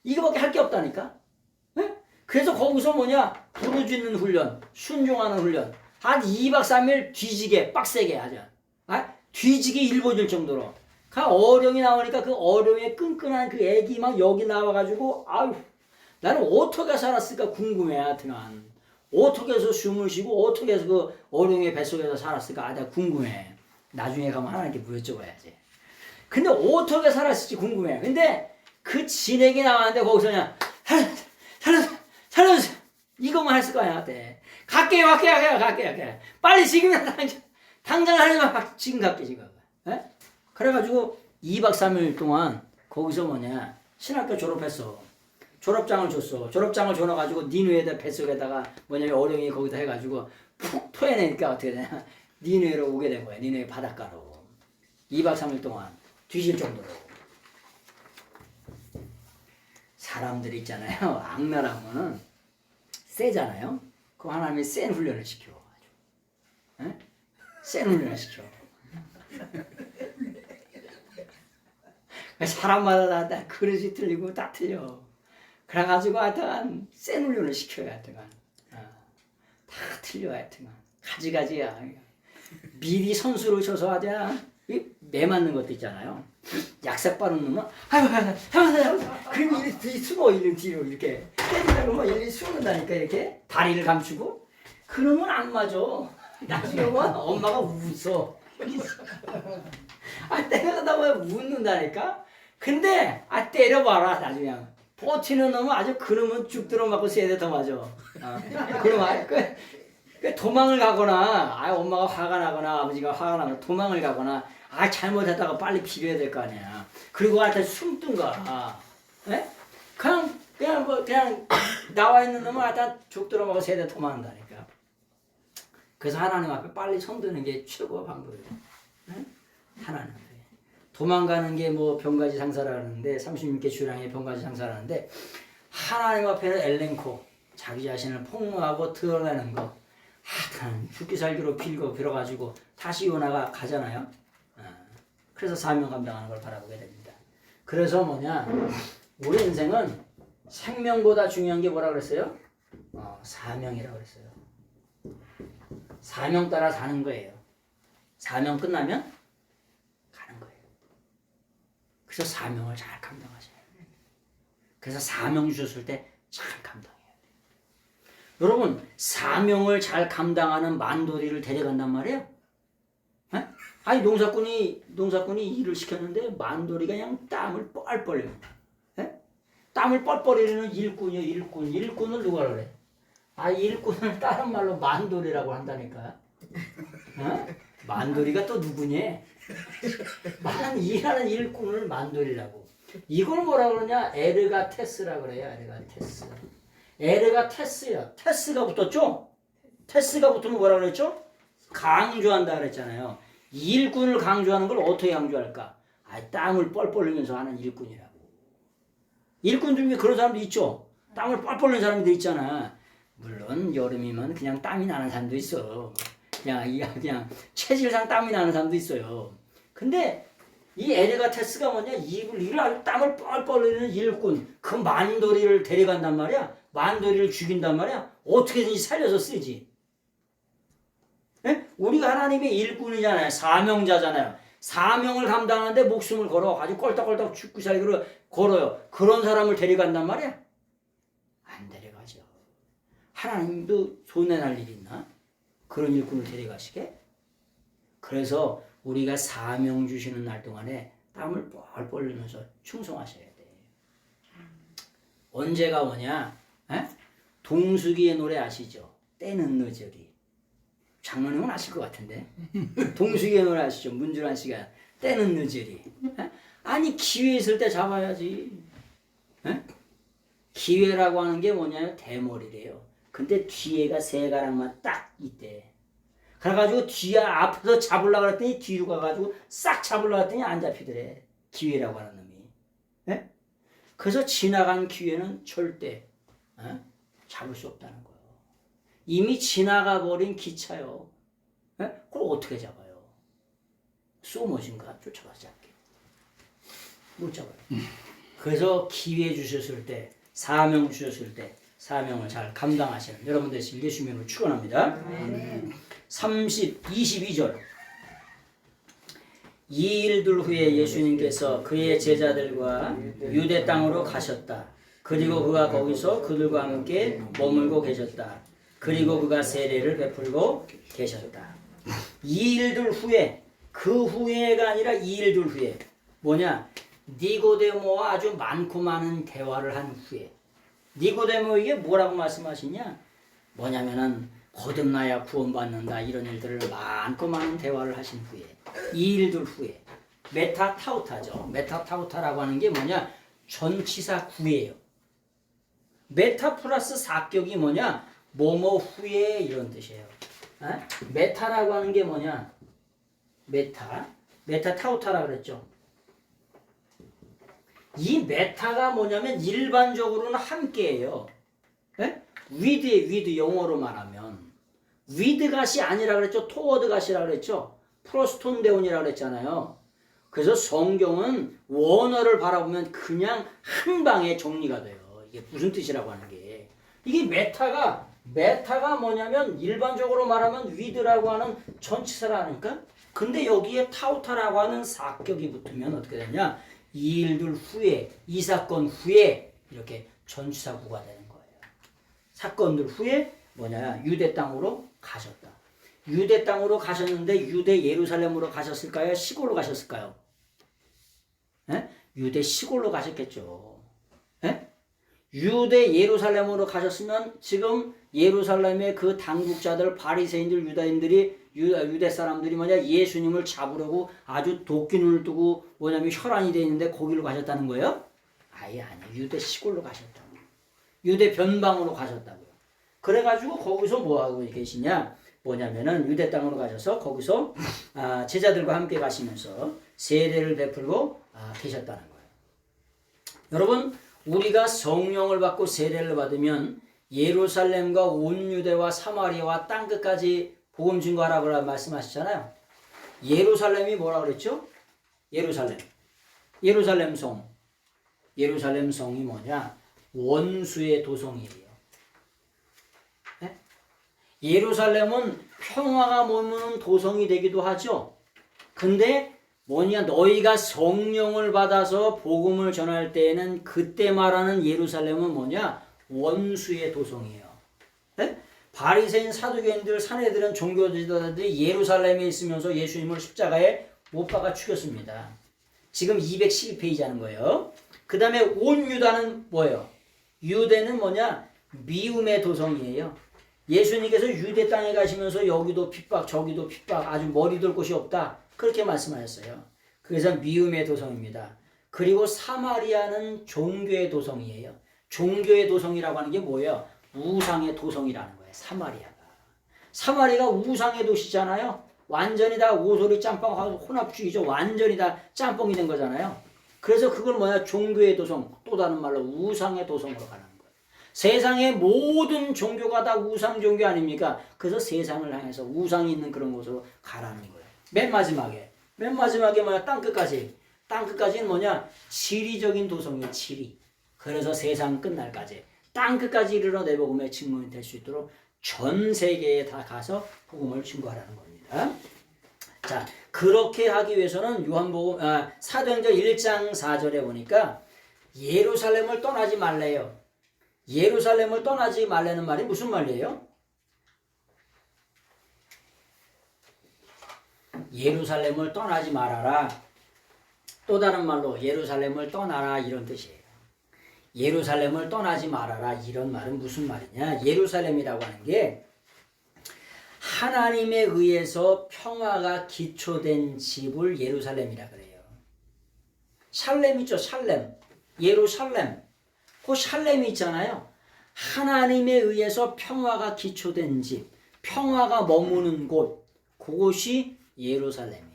이거밖에 할 게 없다니까. 네? 그래서 거기서 부르짖는 훈련, 순종하는 훈련 한 2박 3일 뒤지게 빡세게 하자. 뒤지게 일궈줄 정도로. 어룡이 나오니까 그 어룡의 끈끈한 그 애기 막 여기 나와가지고 나는 어떻게 살았을까 궁금해. 하여튼간 어떻게 해서 숨을 쉬고 어떻게 해서 그 어룡의 뱃속에서 살았을까 내가 궁금해. 나중에 가면 하나님께 물어줘봐야지. 근데 어떻게 살았을지 궁금해. 근데 그 진액이 나왔는데 거기서 그냥 살려주세요 이것만 했을 거야. 갈게 빨리 지금 당장 하려면 지금 갈게 지금. 에? 그래가지고 2박 3일 동안 거기서 신학교 졸업했어. 졸업장을 줬어. 졸업장을 줘놔가지고 니누에다 뱃속에다가 어령이 거기다 해가지고 푹 토해내니까 어떻게 되냐. 니누에로 오게 된 거야. 니누에 바닷가로. 2박 3일 동안 뒤질 정도로. 사람들 있잖아요. 악랄하면은 세잖아요. 그 하나님이 센 훈련을 시켜. 에? 센 훈련을 시켜. 사람마다 다 그릇이 틀리고 다 틀려. 그래가지고 하여튼 센 훈련을 시켜요. 하여튼 다 틀려. 하여튼 가지가지야. 미리 선수를 쳐서 하자. 매 맞는 것도 있잖아요. 약삭 빠른 놈은 그리고 이렇게 숨어 뒤로 이렇게 때리려고 이렇게 숨는다니까 이렇게 다리를 감추고 그러면 안 맞아. 나중에 엄마가 웃어. 때려다 보면 웃는다니까. 근데 때려봐라 나중에. 버티는 놈은 아주 그놈은 죽 들어맞고 세대 더 맞아. 그럼 그 도망을 가거나 엄마가 화가 나거나 아버지가 화가 나거나 도망을 가거나 잘못했다가 빨리 비벼야 될 거 아니야. 그리고 하여튼 숨든가. 에? 그냥 나와 있는 놈은 하여튼 죽 들어먹고 세대 도망한다니까. 그래서 하나님 앞에 빨리 손드는 게 최고의 방법이에요. 에? 하나님 앞에. 도망가는 게 병가지 장사라는데 36개 주량의 병가지 장사라는데 하나님 앞에는 엘렌코 자기 자신을 폭로하고 드러내는 거. 하여튼 죽기 살기로 빌어가지고 다시 요나가 가잖아요. 그래서 사명 감당하는 걸 바라보게 됩니다. 그래서 우리 인생은 생명보다 중요한 게 뭐라 그랬어요? 사명이라고 그랬어요. 사명 따라 사는 거예요. 사명 끝나면 가는 거예요. 그래서 사명을 잘 감당하셔야 돼요. 그래서 사명 주셨을 때 잘 감당해야 돼요. 여러분 사명을 잘 감당하는 만돌이를 데려간단 말이에요. 에? 농사꾼이 일을 시켰는데 만돌이가 그냥 땀을 뻘뻘 흘려요. 땀을 뻘뻘 흘리는 일꾼이요. 일꾼을 누가 그래? 일꾼을 다른 말로 만돌이라고 한다니까. 만돌이가 또 누구니? 일하는 일꾼을 만돌이라고. 이걸 뭐라 그러냐? 에르가테스라고 그래요. 에르가테스야. 테스가 붙었죠? 테스가 붙으면 뭐라 그랬죠? 강조한다 그랬잖아요. 일꾼을 강조하는 걸 어떻게 강조할까? 땀을 뻘뻘 흘리면서 하는 일꾼이라고. 일꾼 중에 그런 사람도 있죠. 땀을 뻘뻘 흘리는 사람도 있잖아. 물론 여름이면 그냥 땀이 나는 사람도 있어. 그냥 체질상 땀이 나는 사람도 있어요. 근데 이 에리가테스가 뭐냐? 이를 아주 땀을 뻘뻘 흘리는 일꾼, 그 만도리를 데려간단 말이야. 만도리를 죽인단 말이야. 어떻게든지 살려서 쓰지. 예? 우리가 하나님의 일꾼이잖아요. 사명자잖아요. 사명을 감당하는데 목숨을 걸어 가지고 껄떡껄떡 죽고 살기로 걸어요. 그런 사람을 데려간단 말이야. 안 데려가죠. 하나님도 손해날 일이 있나? 그런 일꾼을 데려가시게? 그래서 우리가 사명 주시는 날 동안에 땀을 뻘뻘 흘리면서 충성하셔야 돼. 언제가 오냐? 에? 동숙이의 노래 아시죠? 때는 늦으리. 장로님은 아실 것 같은데. 동숙이의 노래 아시죠? 문준환 씨가 때는 늦으리. 에? 아니 기회 있을 때 잡아야지. 에? 기회라고 하는 게 뭐냐면 대머리래요. 근데 뒤에가 세 가락만 딱 있대. 그래가지고 뒤에 앞에서 잡으려고 그랬더니 뒤로 가가지고 싹 잡으려고 했더니 안 잡히더래. 기회라고 하는 놈이. 예? 그래서 지나간 기회는 절대 잡을 수 없다는 거예요. 이미 지나가 버린 기차요. 예? 그걸 어떻게 잡아요? 쏘머신가 쫓아가서 잡게. 못 잡아요. 그래서 기회 주셨을 때, 사명 주셨을 때 사명을 잘 감당하시는 여러분 되시길 예수 이름으로 축원합니다. 22절 이 일들 후에 예수님께서 그의 제자들과 유대 땅으로 가셨다. 그리고 그가 거기서 그들과 함께 머물고 계셨다. 그리고 그가 세례를 베풀고 계셨다. 이 일들 후에, 그 후에가 아니라 이 일들 후에 뭐냐? 니고데모와 아주 많고 많은 대화를 한 후에. 니고데모에게 뭐라고 말씀하시냐? 뭐냐면은 거듭나야 구원받는다, 이런 일들을 많고 많은 대화를 하신 후에, 이 일들 후에 메타타우타죠. 메타타우타라고 하는 게 뭐냐? 전치사 구예요. 메타 플러스 사격이 뭐냐? 뭐뭐 후에, 이런 뜻이에요. 메타라고 하는 게 뭐냐? 메타타우타라 그랬죠. 이 메타가 뭐냐면 일반적으로는 함께예요. 위드의 위드, 영어로 말하면 위드 갓이 아니라 그랬죠. 토워드 갓이라 그랬죠. 프로스톤데온이라 그랬잖아요. 그래서 성경은 원어를 바라보면 그냥 한 방에 정리가 돼요. 이게 무슨 뜻이라고 하는 게, 이게 메타가 뭐냐면 일반적으로 말하면 위드라고 하는 전치사라니까. 근데 여기에 타우타라고 하는 사격이 붙으면 어떻게 되냐? 이 일들 후에, 이 사건 후에 이렇게 전치사구가 되는 거예요. 사건들 후에 뭐냐? 유대 땅으로 가셨다. 유대 땅으로 가셨는데 유대 예루살렘으로 가셨을까요? 시골로 가셨을까요? 유대 시골로 가셨겠죠. 유대 예루살렘으로 가셨으면 지금 예루살렘의 그 당국자들, 바리새인들, 유다인들이, 유대 사람들이 뭐냐? 예수님을 잡으려고 아주 도끼눈을 뜨고 뭐냐면 혈안이 돼 있는데 거기로 가셨다는 거예요? 아예 아니에요. 유대 시골로 가셨다고. 유대 변방으로 가셨다고요. 그래가지고 거기서 뭐하고 계시냐? 뭐냐면은 유대 땅으로 가셔서 거기서 제자들과 함께 가시면서 세례를 베풀고 계셨다는 거예요. 여러분, 우리가 성령을 받고 세례를 받으면 예루살렘과 온 유대와 사마리아와 땅끝까지 복음 증거하라고 말씀하시잖아요. 예루살렘이 뭐라 그랬죠? 예루살렘 성. 예루살렘 성이 뭐냐? 원수의 도성이에요. 예루살렘은 평화가 머무는 도성이 되기도 하죠. 근데 뭐냐? 너희가 성령을 받아서 복음을 전할 때에는 그때 말하는 예루살렘은 뭐냐? 원수의 도성이에요. 바리새인, 사두개인들, 사내들은 종교지도자들이 예루살렘에 있으면서 예수님을 십자가에 못 박아 죽였습니다. 지금 212페이지 하는 거예요. 그 다음에 온 유다는 뭐예요? 유대는 뭐냐? 미움의 도성이에요. 예수님께서 유대 땅에 가시면서 여기도 핍박, 저기도 핍박, 아주 머리 둘 곳이 없다, 그렇게 말씀하셨어요. 그래서 미움의 도성입니다. 그리고 사마리아는 종교의 도성이에요. 종교의 도성이라고 하는 게 뭐예요? 우상의 도성이라는 거예요. 사마리아가 우상의 도시잖아요. 완전히 다 오소리 짬뽕하고 혼합주의죠. 완전히 다 짬뽕이 된 거잖아요. 그래서 그걸 뭐야? 종교의 도성, 또 다른 말로 우상의 도성으로 가는 거예요. 세상의 모든 종교가 다 우상 종교 아닙니까? 그래서 세상을 향해서 우상이 있는 그런 곳으로 가라는 거예요. 맨 마지막에 맨 마지막에 뭐야? 땅끝까지. 땅끝까지는 뭐냐? 지리적인 도성이에요. 지리. 그래서 세상 끝날까지 땅끝까지 이르러 내 복음의 증거인이 될 수 있도록 전 세계에 다 가서 복음을 증거하라는 겁니다. 자, 그렇게 하기 위해서는 사도행전 1장 4절에 보니까 예루살렘을 떠나지 말래요. 예루살렘을 떠나지 말라는 말이 무슨 말이에요? 예루살렘을 떠나지 말아라. 또 다른 말로 예루살렘을 떠나라 이런 뜻이에요. 예루살렘을 떠나지 말아라 이런 말은 무슨 말이냐? 예루살렘이라고 하는 게 하나님에 의해서 평화가 기초된 집을 예루살렘이라 그래요. 샬렘 있죠? 샬렘. 예루살렘. 그 샬렘이 있잖아요. 하나님에 의해서 평화가 기초된 집, 평화가 머무는 곳, 그곳이 예루살렘이에요.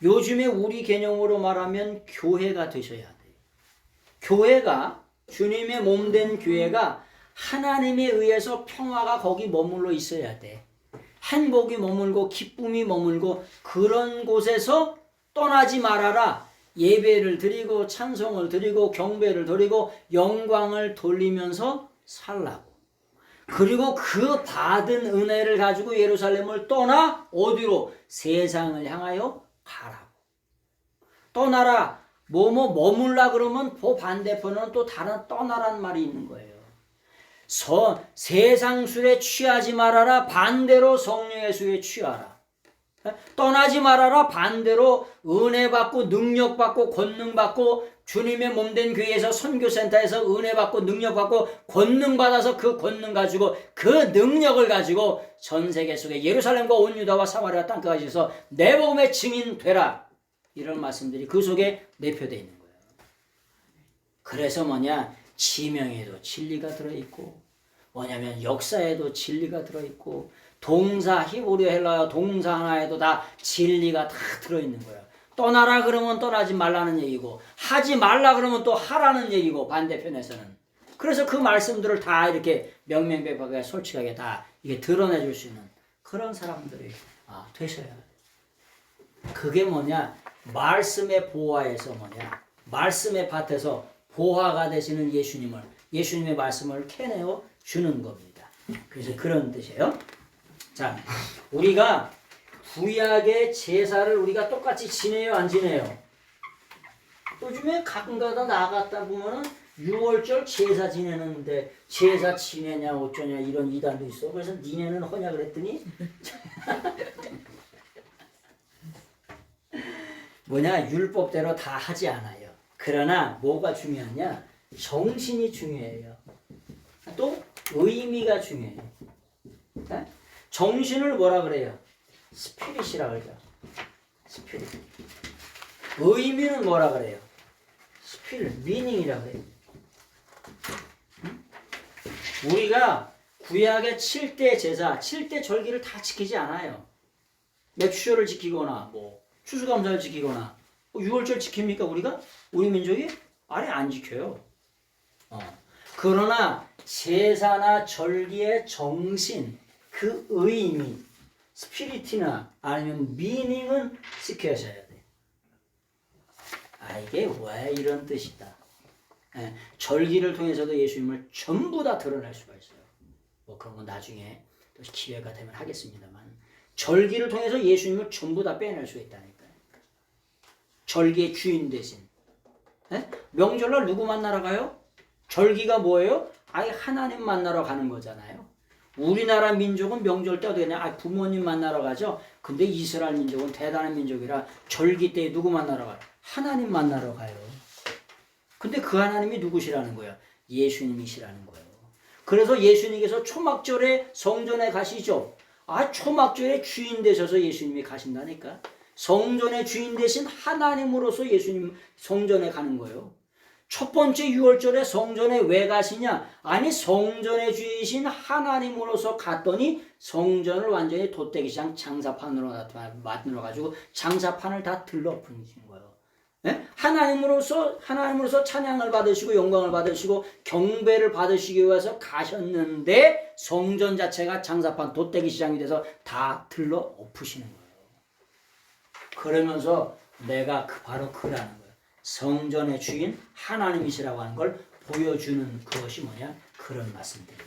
요즘에 우리 개념으로 말하면 교회가 되셔야 돼요. 교회가, 주님의 몸된 교회가 하나님에 의해서 평화가 거기 머물러 있어야 돼. 행복이 머물고 기쁨이 머물고 그런 곳에서 떠나지 말아라. 예배를 드리고 찬송을 드리고 경배를 드리고 영광을 돌리면서 살라고. 그리고 그 받은 은혜를 가지고 예루살렘을 떠나 어디로? 세상을 향하여 가라고. 떠나라. 머물라 그러면 그 반대편은 또 다른 떠나란 말이 있는 거예요. 세상 술에 취하지 말아라. 반대로 성령의 술에 취하라. 떠나지 말아라. 반대로 은혜 받고 능력 받고 권능 받고 주님의 몸된 교회에서 선교센터에서 은혜 받고 능력 받고 권능 받아서 그 권능 가지고 그 능력을 가지고 전 세계 속에 예루살렘과 온 유다와 사마리아 땅까지 해서 내 복음의 증인 되라. 이런 말씀들이 그 속에 내표되어 있는 거예요. 그래서 뭐냐? 지명에도 진리가 들어있고 뭐냐면 역사에도 진리가 들어있고 동사 히브리어 헬라어 동사 하나에도 다 진리가 다 들어있는 거예요. 떠나라 그러면 떠나지 말라는 얘기고 하지 말라 그러면 또 하라는 얘기고 반대편에서는. 그래서 그 말씀들을 다 이렇게 명명백백하게 솔직하게 다 이게 드러내줄 수 있는 그런 사람들이 되셔야 돼요. 그게 뭐냐? 말씀의 보화에서 뭐냐? 말씀의 밭에서 보화가 되시는 예수님의 말씀을 캐내어 주는 겁니다. 그래서 그런 뜻이에요. 자, 우리가 구약의 제사를 우리가 똑같이 지내요, 안 지내요? 요즘에 가끔가다 나갔다 보면은 6월절 제사 지내는데 제사 지내냐 어쩌냐 이런 이단도 있어. 그래서 니네는 허냐 그랬더니 뭐냐? 율법대로 다 하지 않아요. 그러나 뭐가 중요하냐? 정신이 중요해요. 또 의미가 중요해요. 네? 정신을 뭐라 그래요? 스피릿이라 그러죠. 스피릿. 의미는 뭐라 그래요? 스피릿, 미닝이라 그래요. 우리가 구약의 7대 제사, 7대 절기를 다 지키지 않아요. 맥주쇼를 지키거나 추수감사를 지키거나 6월절 지킵니까 우리가? 우리 민족이? 아니 안 지켜요. 그러나 제사나 절기의 정신, 그 의미, 스피릿이나 아니면 미닝은 지켜셔야 돼. 이게 왜 이런 뜻이다. 절기를 통해서도 예수님을 전부 다 드러낼 수가 있어요. 그런 건 나중에 또 기회가 되면 하겠습니다만 절기를 통해서 예수님을 전부 다 빼낼 수 있다니까요. 절기의 주인 대신. 명절날 누구 만나러 가요? 절기가 뭐예요? 하나님 만나러 가는 거잖아요. 우리나라 민족은 명절 때 어떻게 되냐? 부모님 만나러 가죠. 근데 이스라엘 민족은 대단한 민족이라 절기 때 누구 만나러 가요? 하나님 만나러 가요. 근데 그 하나님이 누구시라는 거예요? 예수님이시라는 거예요. 그래서 예수님께서 초막절에 성전에 가시죠. 초막절에 주인 되셔서 예수님이 가신다니까. 성전의 주인 되신 하나님으로서 예수님 성전에 가는 거예요. 첫 번째 6월절에 성전에 왜 가시냐? 성전의 주이신 하나님으로서 갔더니 성전을 완전히 돛대기장 장사판으로 만들어가지고 장사판을 다 들러붙이신 거예요. 하나님으로서 찬양을 받으시고 영광을 받으시고 경배를 받으시기 위해서 가셨는데 성전 자체가 장사판 돛대기 시장이 돼서 다 들러 엎으시는 거예요. 그러면서 내가 바로 그라는 거예요. 성전의 주인 하나님이시라고 하는 걸 보여주는 그것이 뭐냐? 그런 말씀들이다.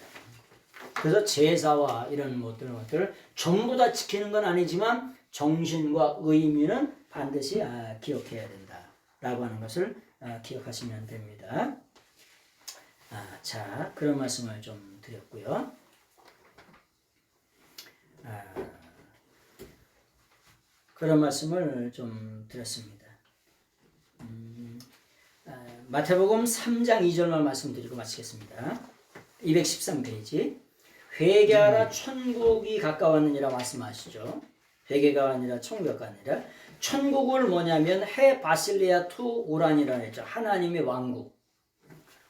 그래서 제사와 이런 것들을 전부 다 지키는 건 아니지만 정신과 의미는 반드시 기억해야 된다라고 하는 것을 기억하시면 됩니다. 자, 그런 말씀을 좀 드렸고요. 그런 말씀을 좀 드렸습니다. 마태복음 3장 2절만 말씀드리고 마치겠습니다. 213페이지. 회개하라 천국이 가까웠느니라 말씀하시죠. 회개가 아니라 천국이 가까우니라. 천국을 뭐냐면 해 바실레아 투 오란이라고 했죠. 하나님의 왕국.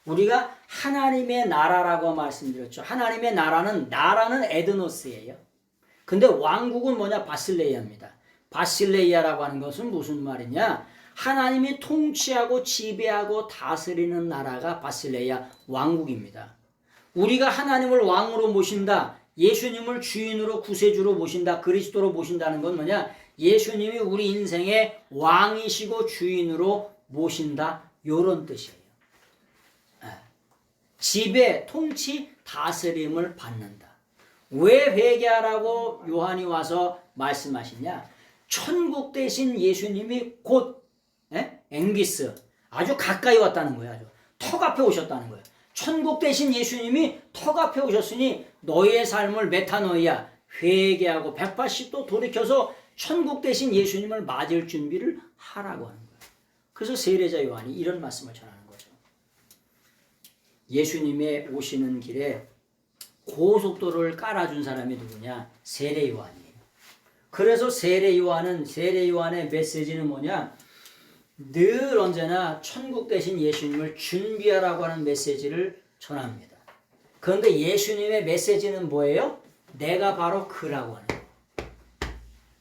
우리가 하나님의 나라라고 말씀드렸죠. 하나님의 나라는 에드노스예요. 근데 왕국은 뭐냐? 바실레이아입니다. 바실레이아라고 하는 것은 무슨 말이냐? 하나님이 통치하고 지배하고 다스리는 나라가 바실레이아 왕국입니다. 우리가 하나님을 왕으로 모신다. 예수님을 주인으로 구세주로 모신다. 그리스도로 모신다는 건 뭐냐? 예수님이 우리 인생의 왕이시고 주인으로 모신다. 이런 뜻이에요. 지배, 통치, 다스림을 받는다. 왜 회개하라고 요한이 와서 말씀하시냐? 천국 대신 예수님이 곧 앵기스 아주 가까이 왔다는 거예요. 아주 턱 앞에 오셨다는 거예요. 천국 대신 예수님이 턱 앞에 오셨으니 너희의 삶을 메타노이아 회개하고 180도 돌이켜서 천국 대신 예수님을 맞을 준비를 하라고 하는 거예요. 그래서 세례자 요한이 이런 말씀을 전하는 거죠. 예수님의 오시는 길에 고속도로를 깔아준 사람이 누구냐? 세례 요한이에요. 그래서 세례 요한의 메시지는 뭐냐? 늘 언제나 천국 대신 예수님을 준비하라고 하는 메시지를 전합니다. 그런데 예수님의 메시지는 뭐예요? 내가 바로 그라고 하는 거예요.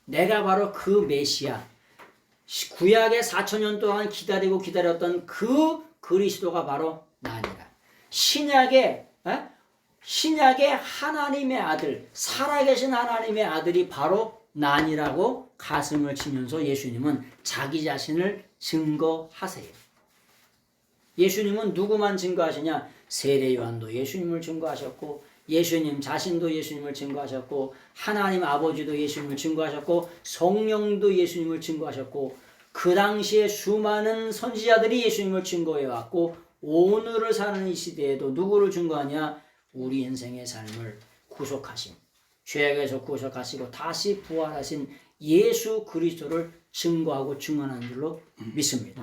내가 바로 그 메시아. 구약에 4,000년 동안 기다렸던 그 그리스도가 바로 나니라. 신약의 하나님의 아들, 살아계신 하나님의 아들이 바로 난이라고 가슴을 치면서 예수님은 자기 자신을 증거하세요. 예수님은 누구만 증거하시냐? 세례 요한도 예수님을 증거하셨고, 예수님 자신도 예수님을 증거하셨고, 하나님 아버지도 예수님을 증거하셨고, 성령도 예수님을 증거하셨고, 그 당시에 수많은 선지자들이 예수님을 증거해왔고, 오늘을 사는 이 시대에도 누구를 증거하냐? 우리 인생의 삶을 구속하신, 죄악에서 구속하시고 다시 부활하신 예수 그리스도를 증거하고 증언하는 줄로 믿습니다.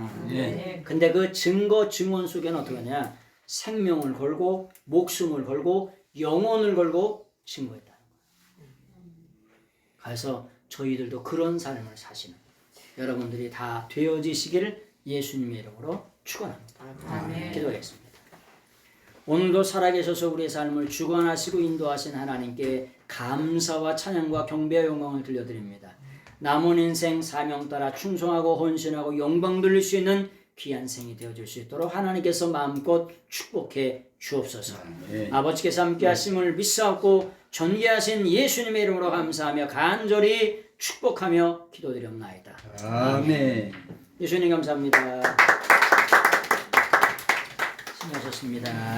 근데 그 증거 증언 속에는 어떻게 하냐? 생명을 걸고 목숨을 걸고 영혼을 걸고 증거했다는 거예요. 그래서 저희들도 그런 삶을 사시는 여러분들이 다 되어지시기를 예수님의 이름으로 축원합니다. 기도하겠습니다. 오늘도 살아계셔서 우리의 삶을 주관하시고 인도하신 하나님께 감사와 찬양과 경배와 영광을 들려드립니다. 남은 인생 사명 따라 충성하고 헌신하고 영광 돌릴 수 있는 귀한 생이 되어줄 수 있도록 하나님께서 마음껏 축복해 주옵소서. 아버지께서 함께 하심을 믿사옵고 전개하신 예수님의 이름으로 감사하며 간절히 축복하며 기도드렸나이다. 아멘. 예수님 감사합니다. 수고하셨습니다.